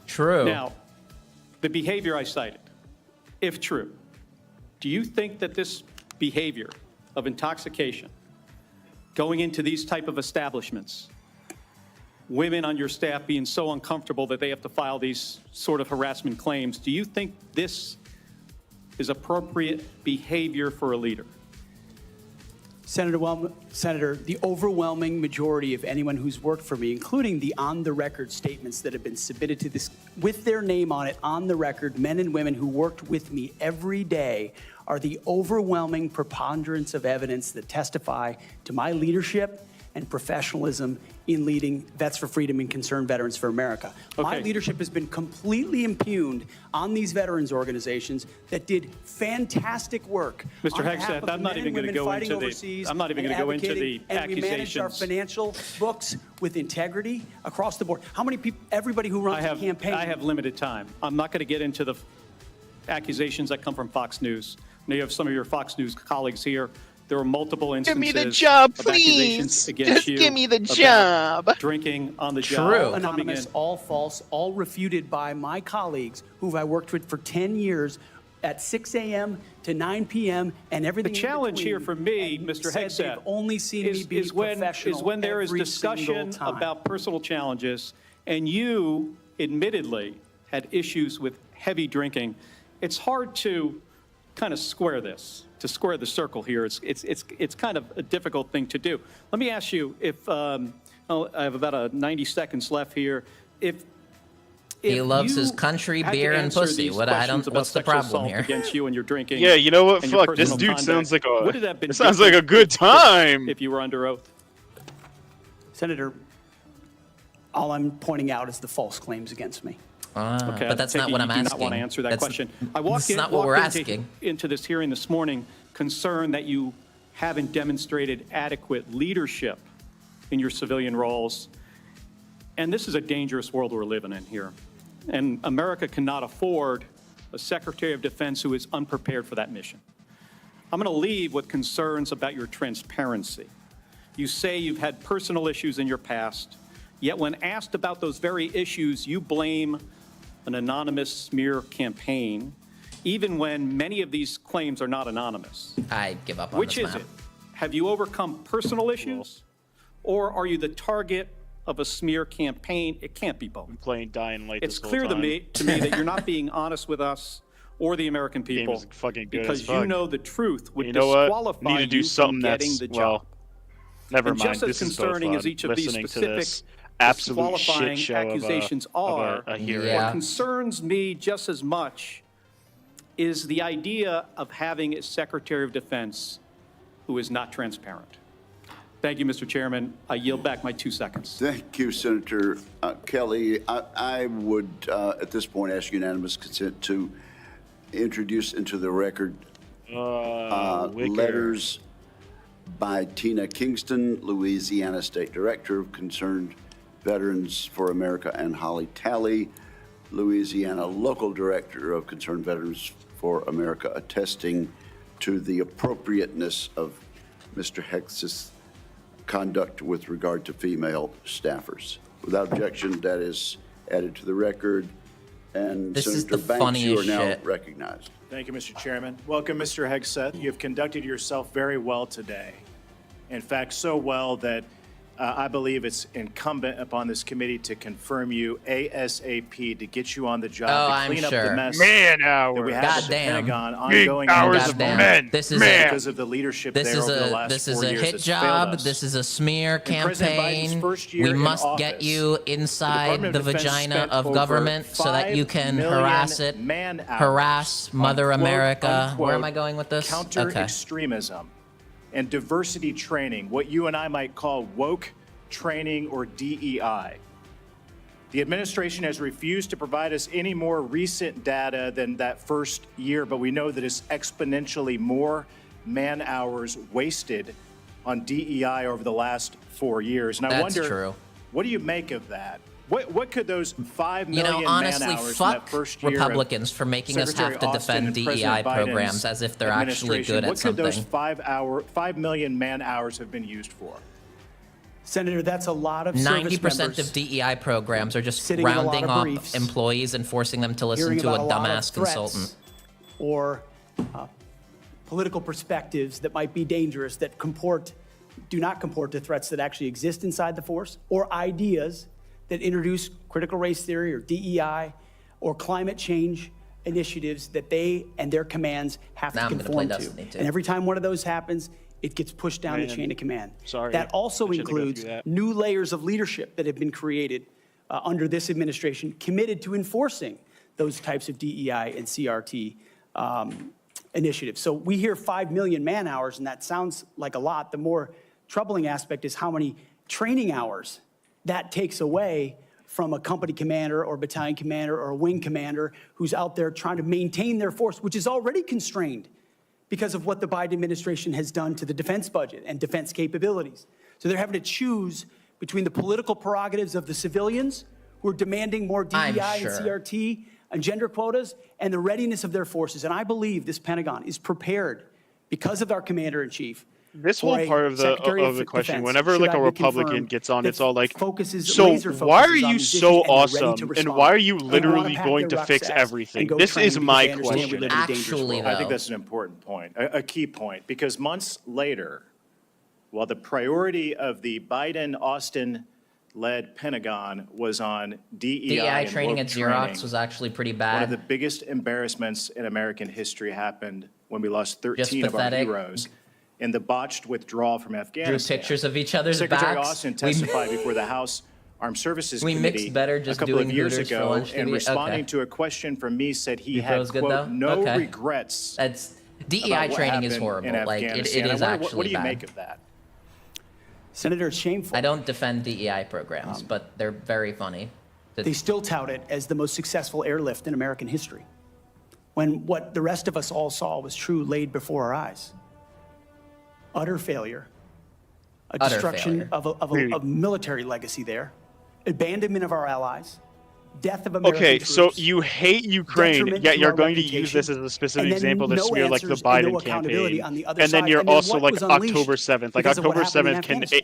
True. Now, the behavior I cited, if true, do you think that this behavior of intoxication, going into these type of establishments, women on your staff being so uncomfortable that they have to file these sort of harassment claims, do you think this is appropriate behavior for a leader? Senator, the overwhelming majority of anyone who's worked for me, including the on-the-record statements that have been submitted to this with their name on it on the record, men and women who worked with me every day, are the overwhelming preponderance of evidence that testify to my leadership and professionalism in leading Vets for Freedom and Concerned Veterans for America. My Okay. leadership has been completely impugned on these veterans organizations that did fantastic work. Mr. on behalf Hegseth, of I'm not men even and gonna women go fighting into the- overseas I'm not even and gonna go into advocating, the and we manage our accusations. financial books with integrity across the board. How many people, everybody who runs a campaign. I have limited time. I'm not going to get into the accusations that come from Fox News. Now, you have some of your Fox News colleagues here. There were multiple Give instances me the job, of accusations please. against Just you give me the about job. drinking on the True. job, all coming in. anonymous, all false, all refuted by my colleagues who I worked with for 10 years at 6 a.m. to 9 p.m. and everything The in challenge here between, for me, and Mr. said Hegseth, they've only seen me be is professional when there is every discussion single time. about personal challenges, and you admittedly had issues with heavy drinking. It's hard to kind of square this, to square the circle here. It's kind of a difficult thing to do. Let me ask you if I have about 90 seconds left here. If He loves you his country, had to beer, and answer pussy. these What I questions don't. about What's the sexual problem assault here? against you and your drinking. Yeah, you know what? and your Fuck, this personal dude conduct, sounds like would it have been it sounds like a good time. if you were under oath? Senator, all I'm pointing out is the false claims against me. Okay, but that's I not take what it I'm you do not asking. want to answer that That's- question. I walked that's not what we're asking. into this hearing this morning concerned that you haven't demonstrated adequate leadership in your civilian roles. And this is a dangerous world we're living in here. And America cannot afford a Secretary of Defense who is unprepared for that mission. I'm going to leave with concerns about your transparency. You say you've had personal issues in your past, yet when asked about those very issues, you blame an anonymous smear campaign, even when many of these claims are not anonymous. I give up on Which this is map. it? Have you overcome personal issues, or are you the target of a smear campaign? It can't be both. Playing Dying Light. It's this whole clear to time. me that you're not being honest with us or the American Game people is fucking good because as you fuck. know the truth would You know what? disqualify Need to do you something from getting that's the well. job. Never And mind. just as This is concerning both as each of these listening to specific this absolute disqualifying shit show accusations of a are, hearing. Yeah. what concerns me just as much is the idea of having a Secretary of Defense who is not transparent. Thank you, Mr. Chairman. I yield back my 2 seconds. Thank you, Senator Kelly. I would, at this point, ask unanimous consent to introduce into the record Wicker. letters by Tina Kingston, Louisiana State Director of Concerned Veterans for America, and Holly Talley, Louisiana Local Director of Concerned Veterans for America, attesting to the appropriateness of Mr. Hegseth's conduct with regard to female staffers. Without objection, that is added to the record. And This is Senator the Banks, you are funniest now shit. recognized. Thank you, Mr. Chairman. Welcome, Mr. Hegseth. You have conducted yourself very well today. In fact, so well that I believe it's incumbent upon this committee to confirm you ASAP to get you on the job Oh, to I'm clean up sure. the mess Man that we hours. have at the Goddamn. Pentagon Big ongoing hours in of Goddamn. men. This is Man. because of the leadership This there is over the a last this is 4 a years hit has failed job. us. This is a smear In President Biden's campaign. first year We in must office, get you inside Department the of Defense vagina spent of over government so that you 5 can million harass it, man-hours harass Mother on America. Where am quote, I going with this? counter Okay. extremism and diversity training, what you and I might call woke training or DEI. The administration has refused to provide us any more recent data than that first year, but we know that it's exponentially more man hours wasted on DEI over the last 4 years. And I That's wonder, true. what do you make of that? What could those 5 You million know, honestly, man-hours in that fuck first year of Republicans for making us Secretary have to Austin defend and DEI President Biden's programs as if they're actually good at administration, what could those something. 5 million man-hours have been used for? Senator, that's a lot of service 90% members of DEI programs are just sitting in a lot rounding of up briefs, employees and forcing them to listen hearing to a about lot of dumbass threats consultant. or political perspectives that might be dangerous, that do not comport to threats that actually exist inside the force, or ideas that introduce critical race theory or DEI or climate change initiatives that they and their commands have Now to I'm gonna play conform to. Destiny 2. And every time one of those happens, it gets pushed down the Man, chain of command. sorry. That also I shouldn't go includes through that. new layers of leadership that have been created under this administration, committed to enforcing those types of DEI and CRT initiatives. So we hear 5 million man-hours, and that sounds like a lot. The more troubling aspect is how many training hours that takes away from a company commander or battalion commander or a wing commander who's out there trying to maintain their force, which is already constrained because of what the Biden administration has done to the defense budget and defense capabilities. So they're having to choose between the political prerogatives of the civilians who are demanding more DEI I'm and sure. CRT and gender quotas and the readiness of their forces. And I believe this Pentagon is prepared because of our commander-in-chief. This for whole a part of Secretary the question, Defense, whenever should like I a be Republican confirmed, gets on, that it's all like, focuses, so laser why are focuses on you these so issues and they're ready awesome, to and respond. why are you They wanna literally pack going their to fix rucksacks and everything? go This training is because my they understand we question. live in a dangerous Actually, world. I think though. that's an important point, a key point, because months later, while the priority of the Biden-Austin-led Pentagon was on DEI DEI and training woke at Xerox training, was actually pretty one of the bad. biggest embarrassments in American history happened when we lost 13 of our pathetic. heroes in the botched withdrawal from Drew Afghanistan. pictures of each other's Secretary backs. Austin We- testified before the House Armed Services We mixed Committee better just a couple doing of years Hooters for ago, lunch, and did we? responding Okay. to a question from me said he You had, pros good, quote, though? no Okay. regrets That's about DEI what training is happened horrible. in Like it Afghanistan. is I wonder, actually what do you bad. make of that? Senator, it's shameful. I don't defend DEI programs, but they're very funny. They still tout it as the most successful airlift in American history, when what the rest of us all saw was true laid before our eyes. Utter failure, a Utter destruction failure. of military legacy there, abandonment of our allies, death of American Okay, troops. so you hate Ukraine, detriment yet to you're our going to use this as reputation, a specific and then example to no smear like the answers and no Biden accountability campaign. on the other And then side. you're And then also what like was unleashed October 7th. Like because of what October happened in 7th can. Afghanistan?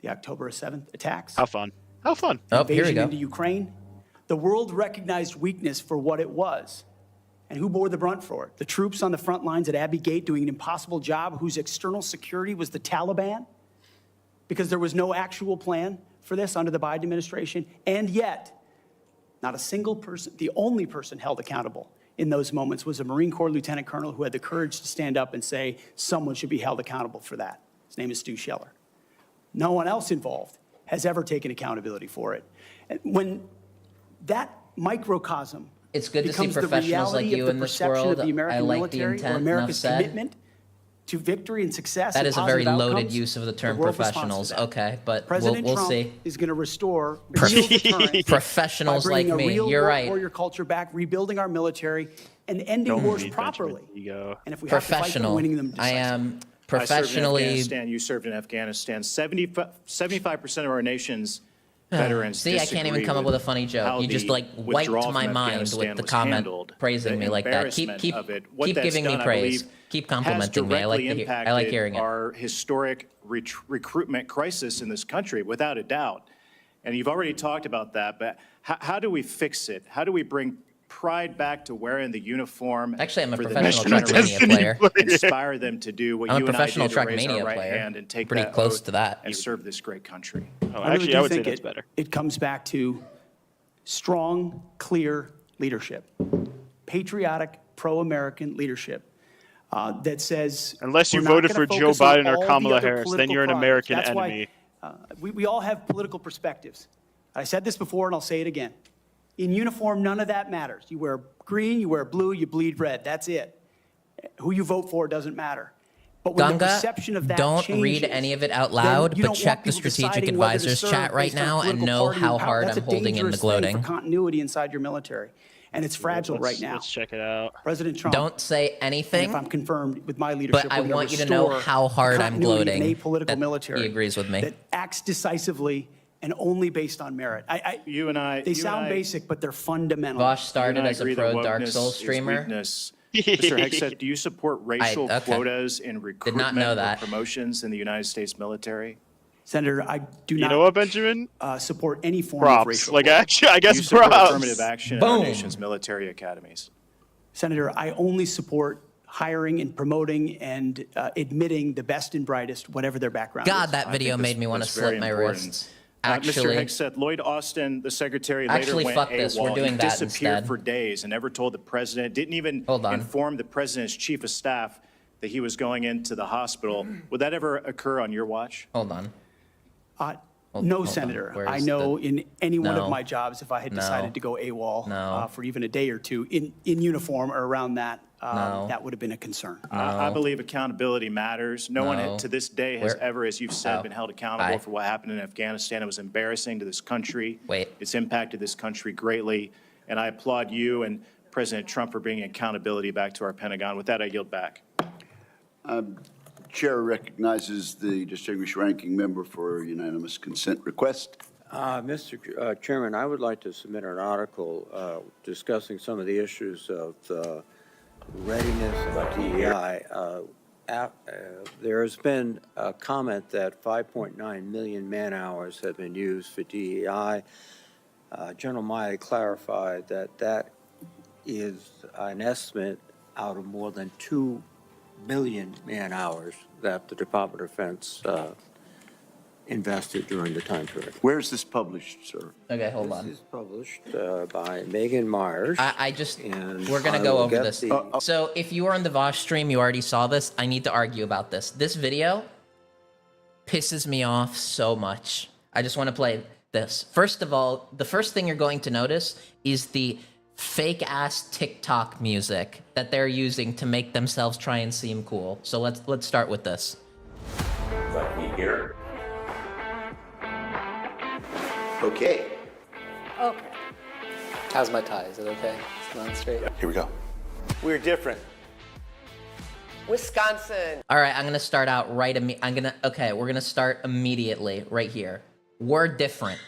The October 7th attacks. How fun. How fun. Oh, here we Invasion go. into Ukraine, the world recognized weakness for what it was. And who bore the brunt for it? The troops on the front lines at Abbey Gate doing an impossible job, whose external security was the Taliban, because there was no actual plan for this under the Biden administration. And yet, not a single person, the only person held accountable in those moments was a Marine Corps lieutenant colonel who had the courage to stand up and say someone should be held accountable for that. His name is Stu Scheller. No one else involved has ever taken accountability for it. And when that microcosm It's good to see becomes the professionals like reality you of in the this perception world. of the American I like the military or intent, enough America's said. commitment to victory and success That and is a very positive loaded outcomes, use of the term world responds to professionals. that. Okay, but President we'll Trump see. is going to restore real deterrence Professionals by like bringing a me. real You're right. warrior culture back, rebuilding our military, and ending wars beat properly. Benjamin Ego. And if we have to fight them, Professional. winning them I decisively. am I served in professionally. Afghanistan, you served in Afghanistan. 75% of our nation's veterans See, I can't even come up with a funny how joke. You just the like wiped withdrawal my from mind Afghanistan with the was comment handled, praising the me like that. Keep embarrassment of it. What keep that's giving me done, I praise. believe, Keep has complimenting me. I like directly I like hearing impacted it. our historic recruitment crisis in this country, without a doubt. And you've already talked about that, but how do we fix it? How do we bring pride back to wearing the uniform? Actually, I'm a for the professional next Trackmania generation? player. Inspire them to do what I'm a you and I professional did, to raise our Trackmania right player. hand and take Pretty that close oath to that. and serve this great country. Oh, I really actually, do I would say think that's better. it comes back to strong, clear leadership, patriotic, pro-American leadership that says, Unless you we're not voted gonna for Joe focus on Biden or all the Kamala other Harris, then political you're an progress. American That's why, enemy. we all have political perspectives. I said this before, and I'll say it again. In uniform, none of that matters. You wear green, you wear blue, you bleed red. That's it. Who you vote for doesn't matter. But when the perception of Gunga, that don't changes, read any of it out then loud, you but don't check want the people strategic deciding whether to advisors serve chat right based on now and political know party how and power. hard That's I'm a holding in the dangerous thing gloating. for continuity inside your military, and it's fragile right now. Let's check it out. President Trump. Don't say And anything. if I'm confirmed with my leadership, But I we're gonna want you to know restore how hard the I'm continuity of gloating an apolitical that military he agrees with me. that acts decisively and only based on merit. They sound basic, but they're fundamental. Vosh started as a agree that pro Dark wokeness Souls is streamer. weakness. Mr. Hegseth, do you support racial okay. quotas in Did not know recruitment or that. promotions in the United States military? Senator, I do You not know what, Benjamin? support any form of Props. racial Like, quota. actually, I Do guess you support props. affirmative action in our Boom. nation's military academies? Senator, I only support hiring and promoting and admitting the best and brightest, whatever their background God, is. that I video think made me want to that's very slip my important. wrists. Mr. Actually, Hegseth, Lloyd Austin, the secretary, later Actually, went fuck AWOL. this. We're doing He that disappeared instead. for days and never told the president, didn't even Hold on. inform the president's chief of staff that he was going into the hospital. Would that ever occur on your watch? hold on. No, hold on. Senator. Where's I know the- in any one No. of my jobs, if I had No. decided to go AWOL No. for even a day or two in uniform or around that, No. that would have been a concern. I believe accountability matters. No one No. to this day has Where- ever, as you've said, Oh. been held accountable Aye. for what happened in Afghanistan. It was embarrassing to this country. Wait. It's impacted this country greatly, and I applaud you and President Trump for bringing accountability back to our Pentagon. With that, I yield back. Chair recognizes the distinguished ranking member for unanimous consent request. Mr. Chairman, I would like to submit an article discussing some of the issues of readiness of DEI. There has been a comment that 5.9 million man-hours have been used for DEI. General Milley clarified that that is an estimate out of more than 2 billion man-hours that the Department of Defense invested during the time period. Where is this published, sir? Okay, hold This on. is published by Megan Myers. I just, And we're going to I go will over get this. the- So if you were on the Vosh stream, you already saw this. I need to argue about this. This video pisses me off so much. I just want to play this. First of all, the first thing you're going to notice is the fake ass TikTok music that they're using to make themselves try and seem cool. So let's start with this. Okay. Okay. How's my tie? Is it okay? It's not straight. Here we go. We're different. Wisconsin. All right, I'm gonna start out right. We're gonna start immediately right here. We're different.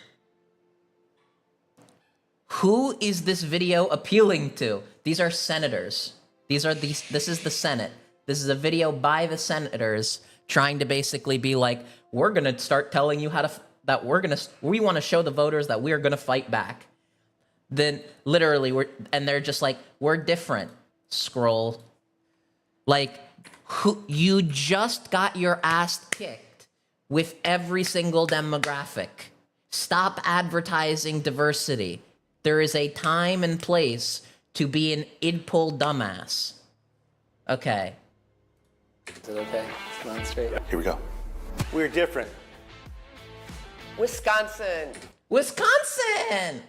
Who is this video appealing to? These are senators. This is the Senate. This is a video by the senators trying to basically be like, we're gonna start telling you how to we want to show the voters that we are gonna fight back. Then literally they're just like, we're different. Scroll. Like, you just got your ass kicked with every single demographic. Stop advertising diversity. There is a time and place to be an idpol dumbass. Okay. Is it okay? It's not straight. Here we go. We're different. Wisconsin. Wisconsin!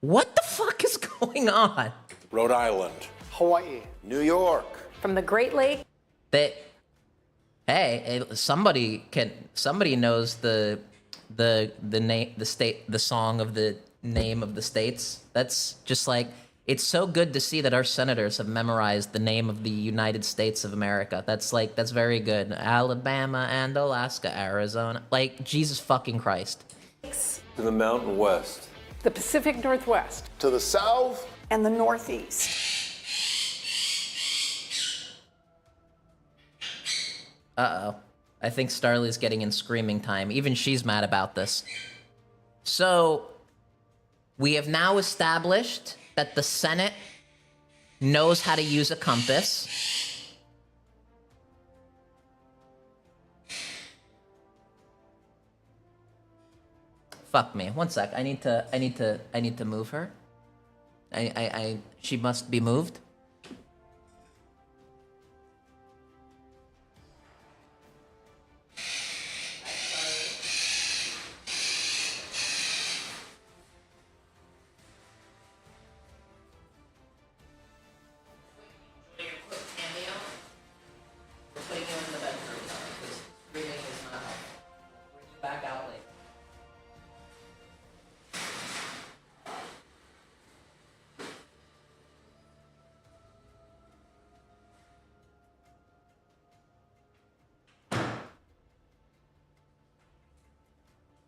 What the fuck is going on? Rhode Island. Hawaii. New York. From the Great Lake. Somebody knows the name, the song of the name of the states. That's just like, it's so good to see that our senators have memorized the name of the United States of America. That's very good. Alabama and Alaska, Arizona. Like, Jesus fucking Christ. To the Mountain West. The Pacific Northwest. To the south. And the Northeast. Uh-oh. I think Starly's getting in screaming time. Even she's mad about this. So, we have now established that the Senate knows how to use a compass. Fuck me. One sec. I need to move her. She must be moved.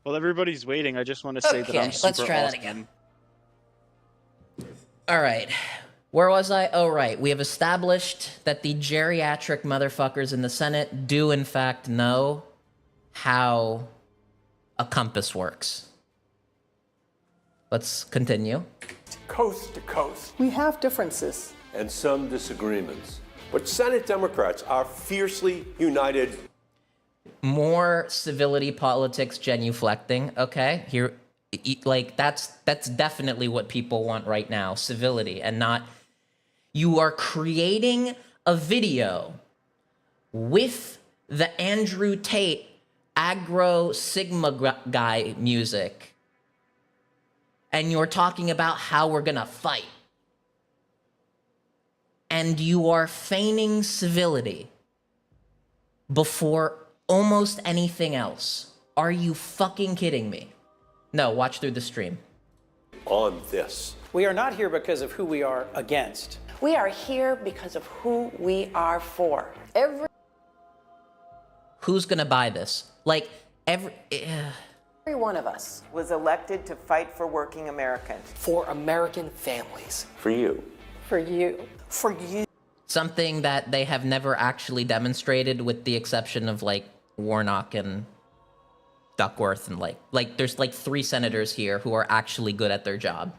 While everybody's waiting, I just want to say that I'm Okay, super let's try that awesome. again. All right. Where was I? Oh, right. We have established that the geriatric motherfuckers in the Senate do, in fact, know how a compass works. Let's continue. Coast to coast. We have differences. And some disagreements. But Senate Democrats are fiercely united. More civility politics genuflecting. Okay, here, like that's definitely what people want right now, civility, and not you are creating a video with the Andrew Tate aggro Sigma guy music, and you're talking about how we're gonna fight, and you are feigning civility before almost anything else. Are you fucking kidding me? No, watch through the stream. On this. We are not here because of who we are against. We are here because of who we are for. Who's gonna buy this? Like, Every one of us was elected to fight for working Americans. For American families. For you. For you. For you. something that they have never actually demonstrated, with the exception of like Warnock and Duckworth, and like there's like 3 senators here who are actually good at their job.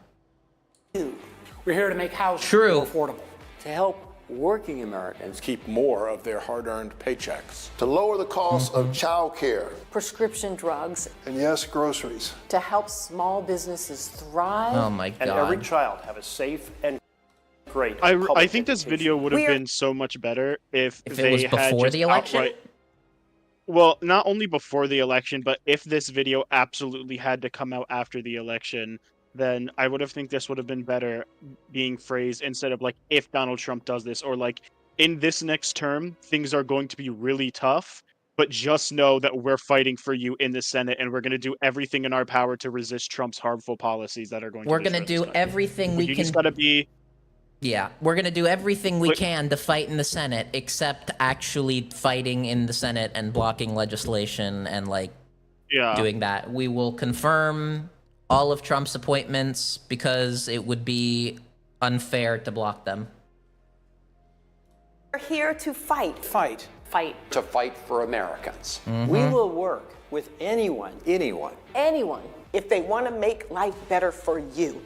We're here to make housing more affordable. To help working Americans Keep more of their hard-earned paychecks. To lower the cost of child care. Prescription drugs. And yes, groceries. To help small businesses thrive. Oh my God. And every child have a safe and great I think this video would have been so much better if it they was had before just the election? outright- Well, not only before the election, but if this video absolutely had to come out after the election, then I would have think this would have been better being phrased instead of like, if Donald Trump does this, or like, in this next term, things are going to be really tough, but just know that we're fighting for you in the Senate, and we're going to do everything in our power to resist Trump's harmful policies that are going We're to going to do everything we You can. just got to be... Yeah, we're going to do everything we But- can to fight in the Senate, except actually fighting in the Senate and blocking legislation and like doing that. We will confirm all of Trump's appointments because it would be unfair to block them. We're here to fight. Fight. Fight. To fight for Americans. Mhm. We will work with anyone. Anyone. If they want to make life better for you.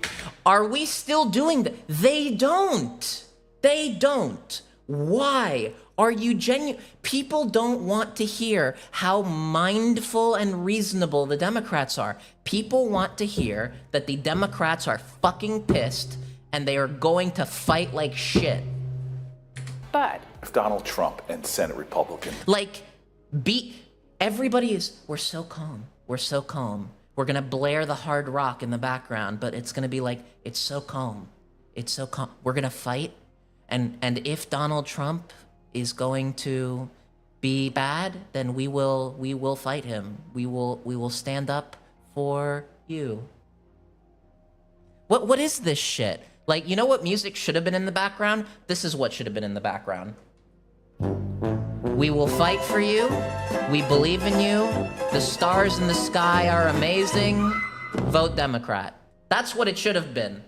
Are we still doing that? They don't. They don't. Why? Are you genuine? People don't want to hear how mindful and reasonable the Democrats are. People want to hear that the Democrats are fucking pissed and they are going to fight like shit. But If Donald Trump and Senate Republican. Like, everybody is, we're so calm. We're so calm. We're gonna blare the hard rock in the background, but it's gonna be like, it's so calm. It's so calm. We're gonna fight. And if Donald Trump is going to be bad, then we will fight him. We will stand up for you. What is this shit? Like, you know what music should have been in the background? This is what should have been in the background. We will fight for you. We believe in you. The stars in the sky are amazing. Vote Democrat. That's what it should have been.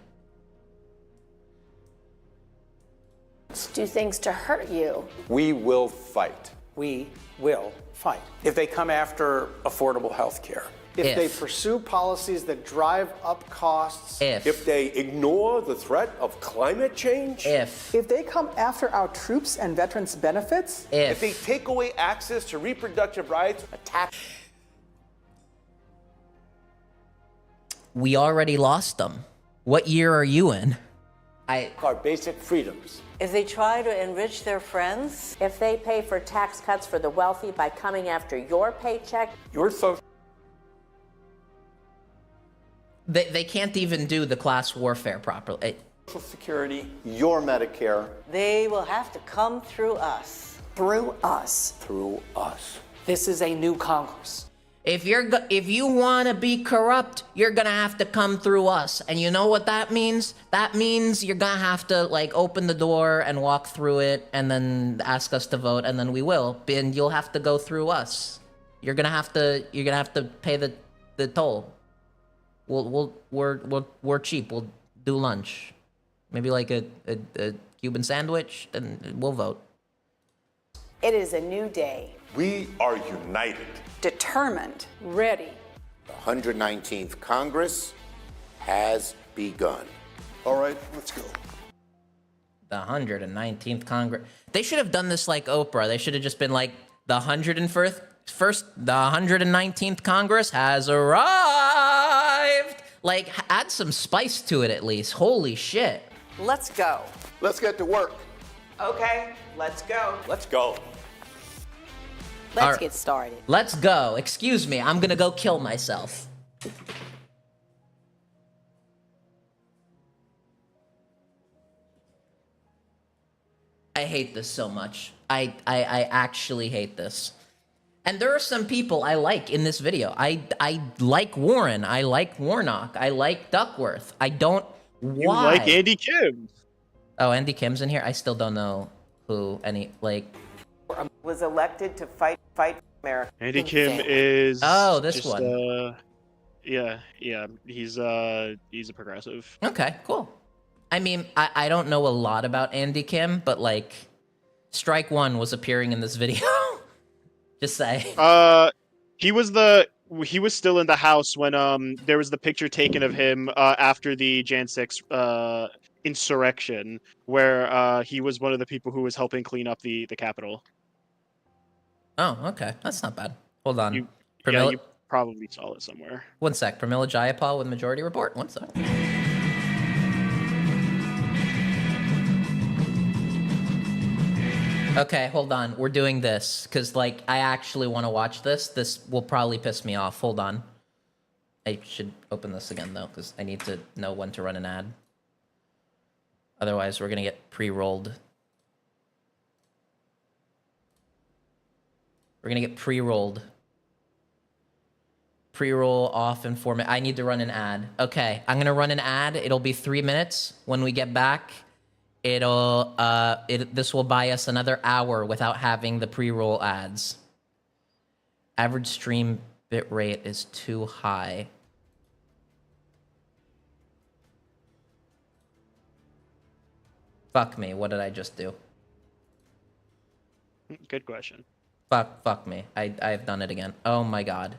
do things to hurt you. We will fight. We will fight. If they come after affordable health care. If they pursue policies that drive up costs. If they ignore the threat of climate change. If they come after our troops and veterans' benefits. If they take away access to reproductive rights. Attack. We already lost them. What year are you in? Our basic freedoms. If they try to enrich their friends. If they pay for tax cuts for the wealthy by coming after your paycheck. Your social. They can't even do the class warfare properly. Social Security, your Medicare. They will have to come through us. Through us. Through us. This is a new Congress. If you want to be corrupt, you're gonna have to come through us. And you know what that means? That means you're gonna have to like open the door and walk through it, and then ask us to vote, and then we will. And you'll have to go through us. You're gonna have to pay the the toll. We're cheap. We'll do lunch. Maybe like a Cuban sandwich, and we'll vote. It is a new day. We are united. Determined. Ready. The 119th Congress has begun. All right, let's go. The 119th Congress. They should have done this like Oprah. They should have just been like, the 119th Congress has arrived. Like, add some spice to it at least. Holy shit. Let's go. Let's get to work. Okay, let's go. Let's go. Let's get started. Let's go. Excuse me, I'm gonna go kill myself. I hate this so much. I actually hate this. And there are some people I like in this video. I like Warren. I like Warnock. I like Duckworth. I don't... Why? You like Andy Kim. Oh, Andy Kim's in here? I still don't know who any... Like... Was elected to fight for America. Andy Kim is... Oh, this just, one. Yeah. He's a progressive. Okay, cool. I mean, I don't know a lot about Andy Kim, but like, Strike One was appearing in this video. Just say. He was still in the House when there was the picture taken of him after the Jan 6 insurrection, where he was one of the people who was helping clean up the Capitol. Oh, okay, that's not bad. Hold on. You probably saw it somewhere. One sec. Pramila Jayapal with Majority Report. One sec. Okay, hold on. We're doing this because, like, I actually want to watch this. This will probably piss me off. Hold on. I should open this again, though, because I need to know when to run an ad. Otherwise, we're going to get pre-rolled. We're going to get pre-rolled. Pre-roll off and format. I need to run an ad. Okay, I'm going to run an ad. It'll be 3 minutes. When we get back, this will buy us another hour without having the pre-roll ads. Average stream bitrate is too high. Fuck me, what did I just do? Good question. Fuck me. I've done it again. Oh my god.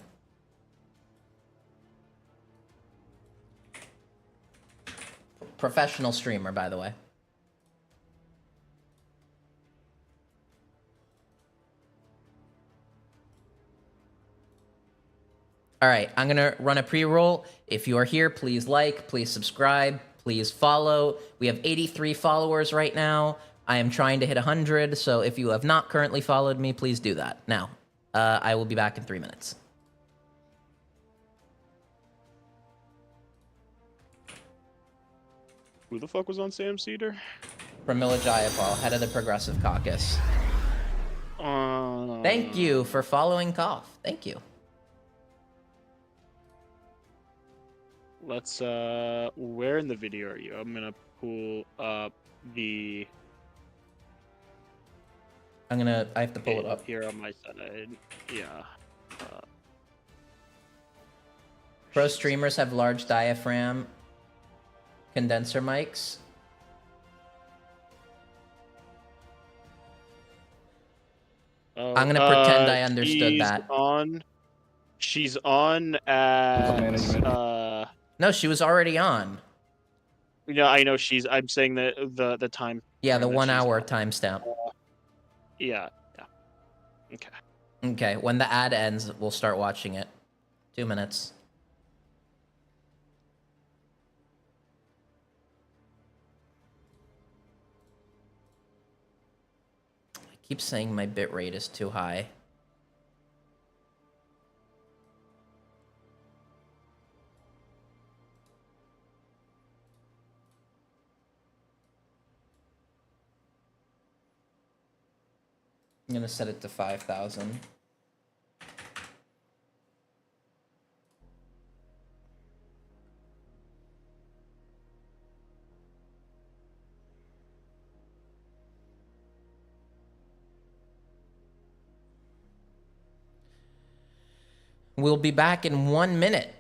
Professional streamer, by the way. All right, I'm gonna run a pre-roll. If you are here, please like, please subscribe, please follow. We have 83 followers right now. I am trying to hit 100, so if you have not currently followed me, please do that. Now, I will be back in 3 minutes. Who the fuck was on Sam Cedar? Pramila Jayapal, head of the Progressive Caucus. Thank you for following Cough. Thank you. Let's where in the video are you? I'm gonna pull up the I have to pull it up here on my side. Yeah. Pro streamers have large diaphragm condenser mics. I'm gonna pretend I understood that. She's on at No, she was already on. Yeah, I know I'm saying the time. Yeah, the 1 hour timestamp. Yeah. Okay. Okay, when the ad ends, we'll start watching it. 2 minutes. I keep saying my bitrate is too high. I'm gonna set it to 5,000. We'll be back in 1 minute.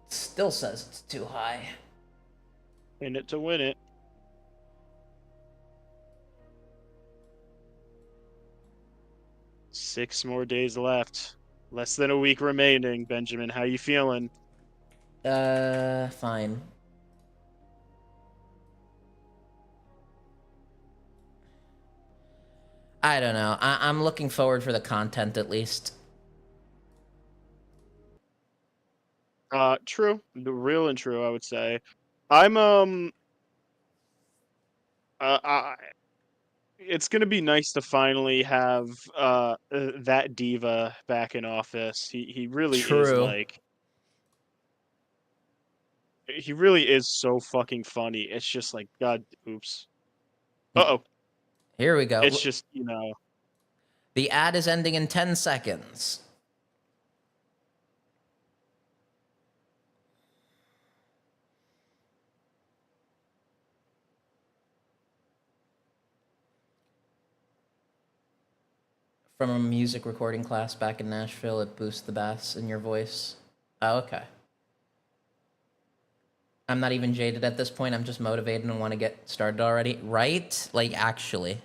Still says it's too high. In it to win it. Six more days left. Less than a week remaining. Benjamin, how you feeling? Fine. I don't know. I'm looking forward for the content at least. True. Real and true, I would say. I'm it's gonna be nice to finally have that diva back in office. He really is True. like, he really is so fucking funny. It's just like, God, oops. Uh-oh. Here we go. It's just, you know. The ad is ending in 10 seconds. From a music recording class back in Nashville, it boosts the bass in your voice. Oh, okay. I'm not even jaded at this point. I'm just motivated and want to get started already. Right? Like, actually.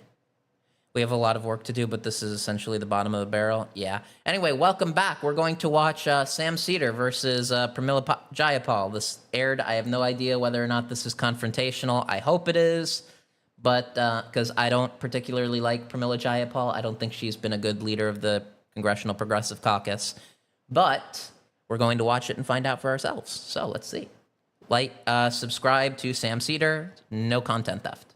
We have a lot of work to do, but this is essentially the bottom of the barrel. Yeah. Anyway, welcome back. We're going to watch Sam Seder versus Pramila Jayapal. This aired. I have no idea whether or not this is confrontational. I hope it is. But because I don't particularly like Pramila Jayapal, I don't think she's been a good leader of the Congressional Progressive Caucus. But we're going to watch it and find out for ourselves. So let's see. Like, subscribe to Sam Seder. No content theft.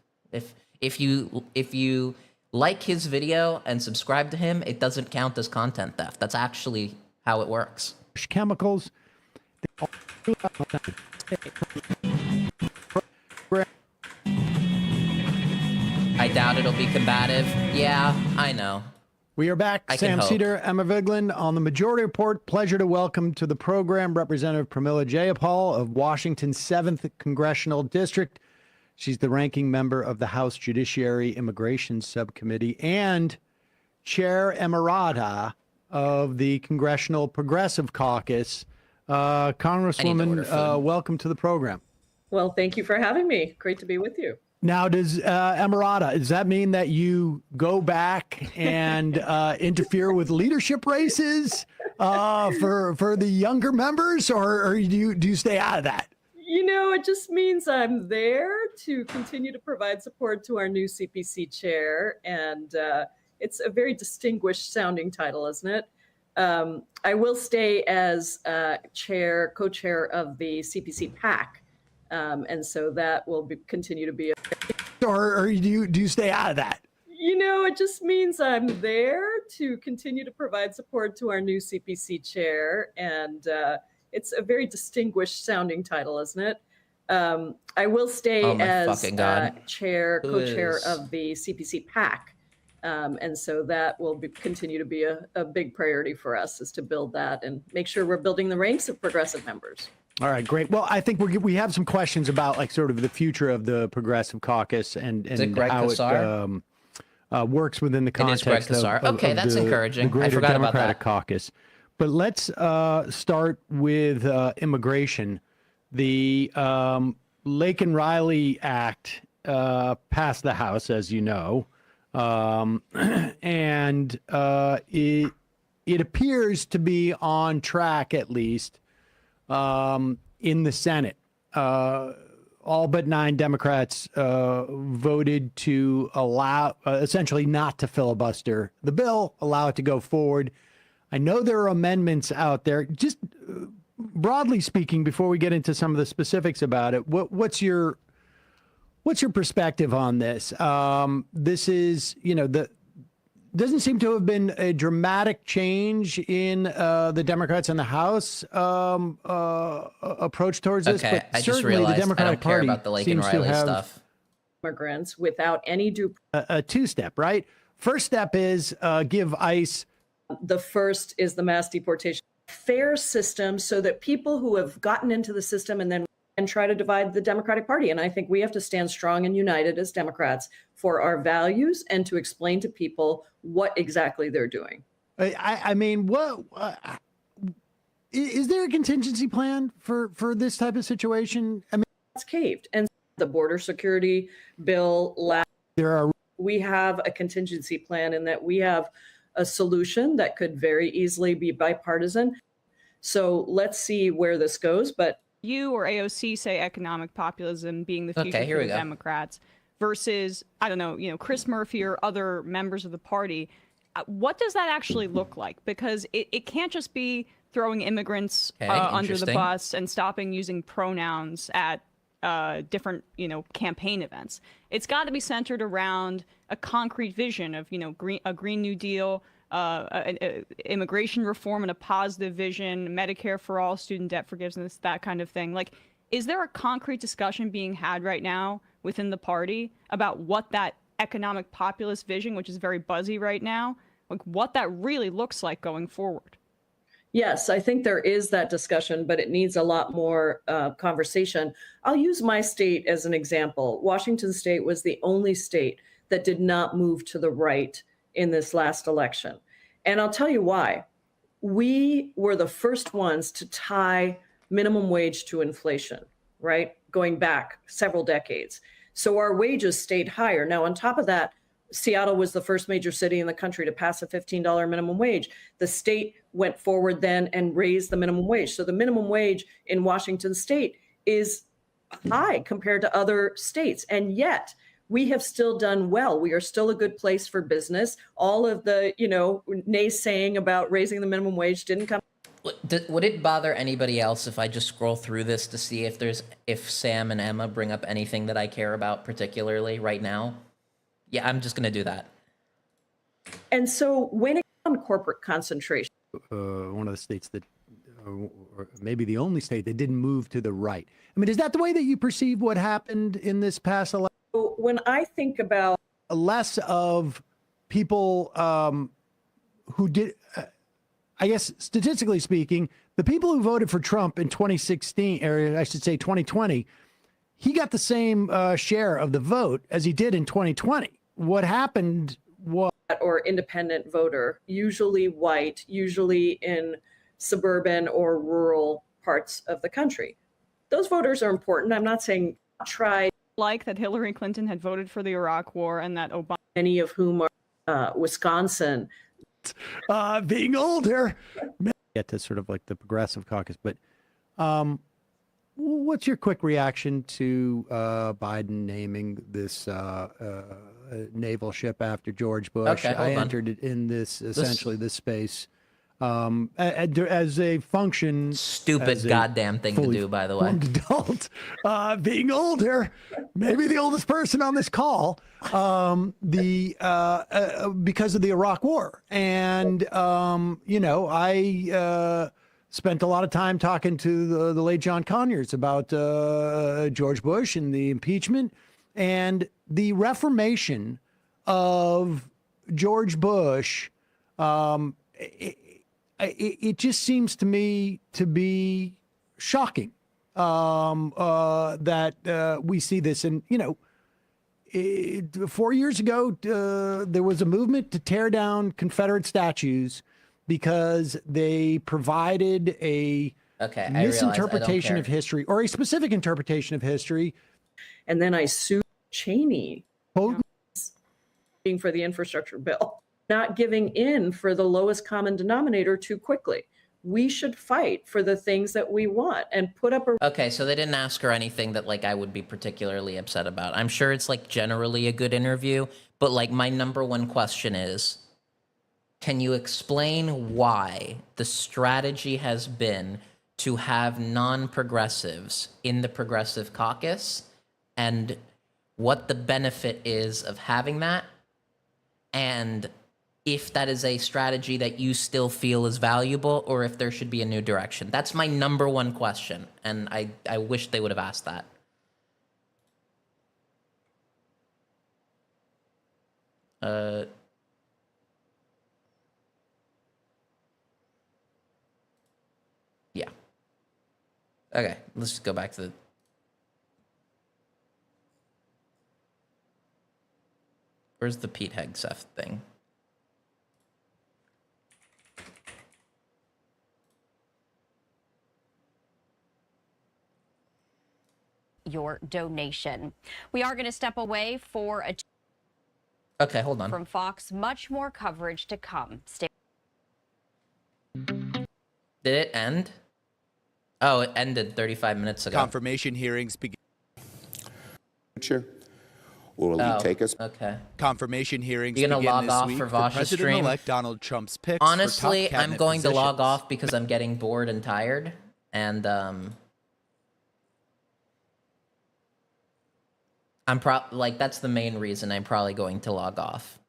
If you like his video and subscribe to him, it doesn't count as content theft. That's actually how it works. Chemicals. I doubt it'll be combative. Yeah, I know. We are back. Sam Seder, Emma Vigeland on the Majority Report. Pleasure to welcome to the program Representative Pramila Jayapal of Washington's 7th Congressional District. She's the ranking member of the House Judiciary Immigration Subcommittee and Chair Emerita of the Congressional Progressive Caucus. Congresswoman, welcome to the program. Well, thank you for having me. Great to be with you. Now, does Emerita, does that mean that you go back and interfere with leadership races for the younger members, or do you stay out of that? You know, it just means I'm there to continue to provide support to our new CPC chair, and it's a very distinguished sounding title, isn't it? I will stay as co-chair of the CPC PAC, and so that will continue to be or do you stay out of that? You know, it just means I'm there to continue to provide support to our new CPC chair, and it's a very distinguished sounding title, isn't it? I will stay as co-chair of the CPC PAC, and so that will continue to be a big priority for us, is to build that and make sure we're building the ranks of progressive members. All right, great. Well, I think we have some questions about like sort of the future of the Progressive Caucus and how it works within the context of that's encouraging. The greater I forgot Democratic about that. Caucus. But let's start with immigration. The Laken Riley Act passed the House, as you know, and it appears to be on track, at least, in the Senate. All but 9 Democrats voted to allow, essentially not to filibuster the bill, allow it to go forward. I know there are amendments out there. Just broadly speaking, before we get into some of the specifics about it, what's your perspective on this? This is, doesn't seem to have been a dramatic change in the Democrats in the House approach towards this, but I just certainly realized the Democratic I don't care Party about the Laken seems to Riley have stuff. Immigrants without any due. A two-step, right? First step is give ICE. The first is the mass deportation fair system, so that people who have gotten into the system and then and try to divide the Democratic Party. And I think we have to stand strong and united as Democrats for our values and to explain to people what exactly they're doing. I mean, what is there a contingency plan for this type of situation? I mean, it's caved, and the border security bill. We have a contingency plan in that we have a solution that could very easily be bipartisan. So let's see where this goes. But you or AOC say economic populism being the future here for we the go. Democrats versus, I don't know, Chris Murphy or other members of the party. What does that actually look like? Because it can't just be throwing immigrants under the bus and stopping using pronouns at different, campaign events. It's got to be centered around a concrete vision of, a Green New Deal, immigration reform and a positive vision, Medicare for all, student debt forgiveness, that kind of thing. Like, is there a concrete discussion being had right now within the party about what that economic populist vision, which is very buzzy right now, like what that really looks like going forward? yes, I think there is that discussion, but it needs a lot more conversation. I'll use my state as an example. Washington State was the only state that did not move to the right in this last election. And I'll tell you why. We were the first ones to tie minimum wage to inflation, right? Going back several decades. So our wages stayed higher. Now, on top of that, Seattle was the first major city in the country to pass a $15 minimum wage. The state went forward then and raised the minimum wage. So the minimum wage in Washington State is high compared to other states. And yet we have still done well. We are still a good place for business. All of the, naysaying about raising the minimum wage didn't come. Would it bother anybody else if I just scroll through this to see if Sam and Emma bring up anything that I care about particularly right now? Yeah, I'm just going to do that. And so when it comes to corporate concentration, one of the states that, or maybe the only state that didn't move to the right. I mean, is that the way that you perceive what happened in this past election? When I think about less of people who did, I guess, statistically speaking, the people who voted for Trump in 2016, or I should say 2020, he got the same share of the vote as he did in 2020. What happened was... Or independent voter, usually white, usually in suburban or rural parts of the country. Those voters are important. I'm not saying try. Like that Hillary Clinton had voted for the Iraq War and that Obama... Many of whom are Wisconsin. Being older. Get to sort of like the progressive caucus, but what's your quick reaction to Biden naming this naval ship after George Bush? Okay, I entered it in this space as a function. Stupid goddamn thing to do, by the way. Adult, being older, maybe the oldest person on this call, because of the Iraq War, and I spent a lot of time talking to the late John Conyers about George Bush and the impeachment and the reformation of George Bush. It just seems to me to be shocking that we see this. And, 4 years ago, there was a movement to tear down Confederate statues because they provided a misinterpretation of history or a specific interpretation of history. And then I sued Cheney for the infrastructure bill, not giving in for the lowest common denominator too quickly. We should fight for the things that we want and put up a... Okay, so they didn't ask her anything that, I would be particularly upset about. I'm sure it's, generally a good interview, but, my number one question is, can you explain why the strategy has been to have non-progressives in the Progressive Caucus and what the benefit is of having that, and if that is a strategy that you still feel is valuable or if there should be a new direction? That's my number one question, and I wish they would have asked that. Yeah. Okay, let's just go back to Where's the Pete Hegseth thing? Your donation. We are going to step away for a Okay, hold on. from Fox. Much more coverage to come. Stay. Did it end? Oh, it ended 35 minutes ago. Confirmation hearings begin. Sure. Will he take us? Okay. Confirmation hearings You gonna begin log this off week for Vosh's President-elect Donald Trump's picks Honestly, for top I'm cabinet going to log positions. off because I'm getting bored and tired, and I'm that's the main reason I'm probably going to log off.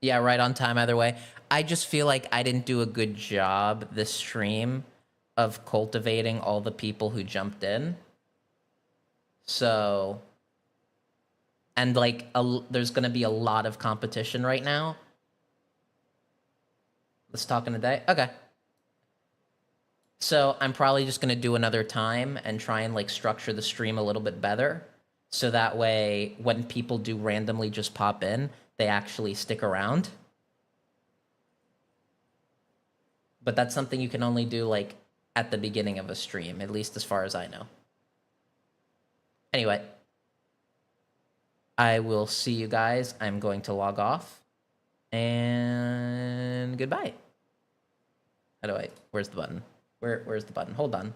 Yeah, right on time either way. I just feel like I didn't do a good job this stream of cultivating all the people who jumped in. So, and like there's going to be a lot of competition right now. Let's talk in a day. Okay. So I'm probably just going to do another time and try and like structure the stream a little bit better. So that way, when people do randomly just pop in, they actually stick around. But that's something you can only do like at the beginning of a stream, at least as far as I know. Anyway, I will see you guys. I'm going to log off. And goodbye. How do I, where's the button? Where's the button? Hold on.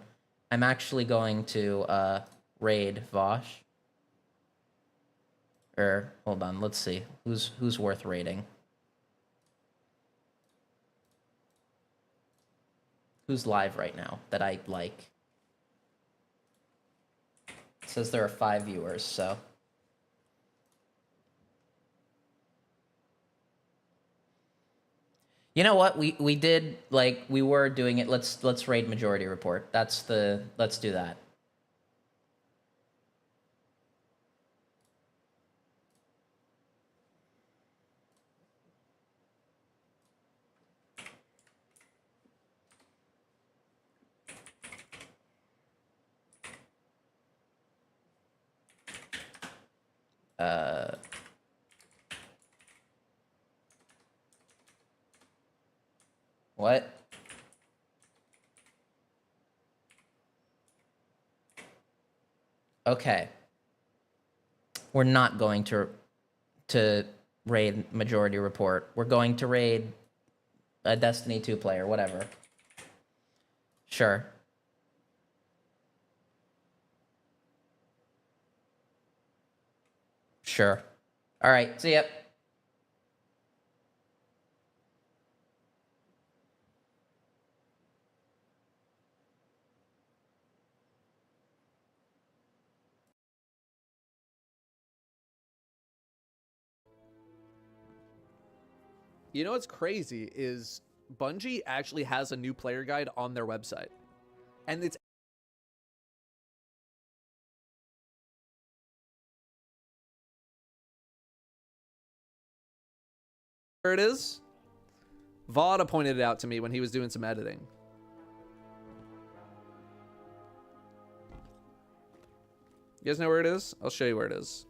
I'm actually going to raid Vosh. Or hold on, let's see. Who's worth raiding? Who's live right now that I like? It says there are 5 viewers, so. You know what? We did like we were doing it. Let's raid majority report. Let's do that. What? Okay. We're not going to raid majority report. We're going to raid a Destiny 2 player, whatever. Sure. Sure. All right, see ya. You know what's crazy is Bungie actually has a new player guide on their website. And it's where it is. Vauda pointed it out to me when he was doing some editing. You guys know where it is? I'll show you where it is.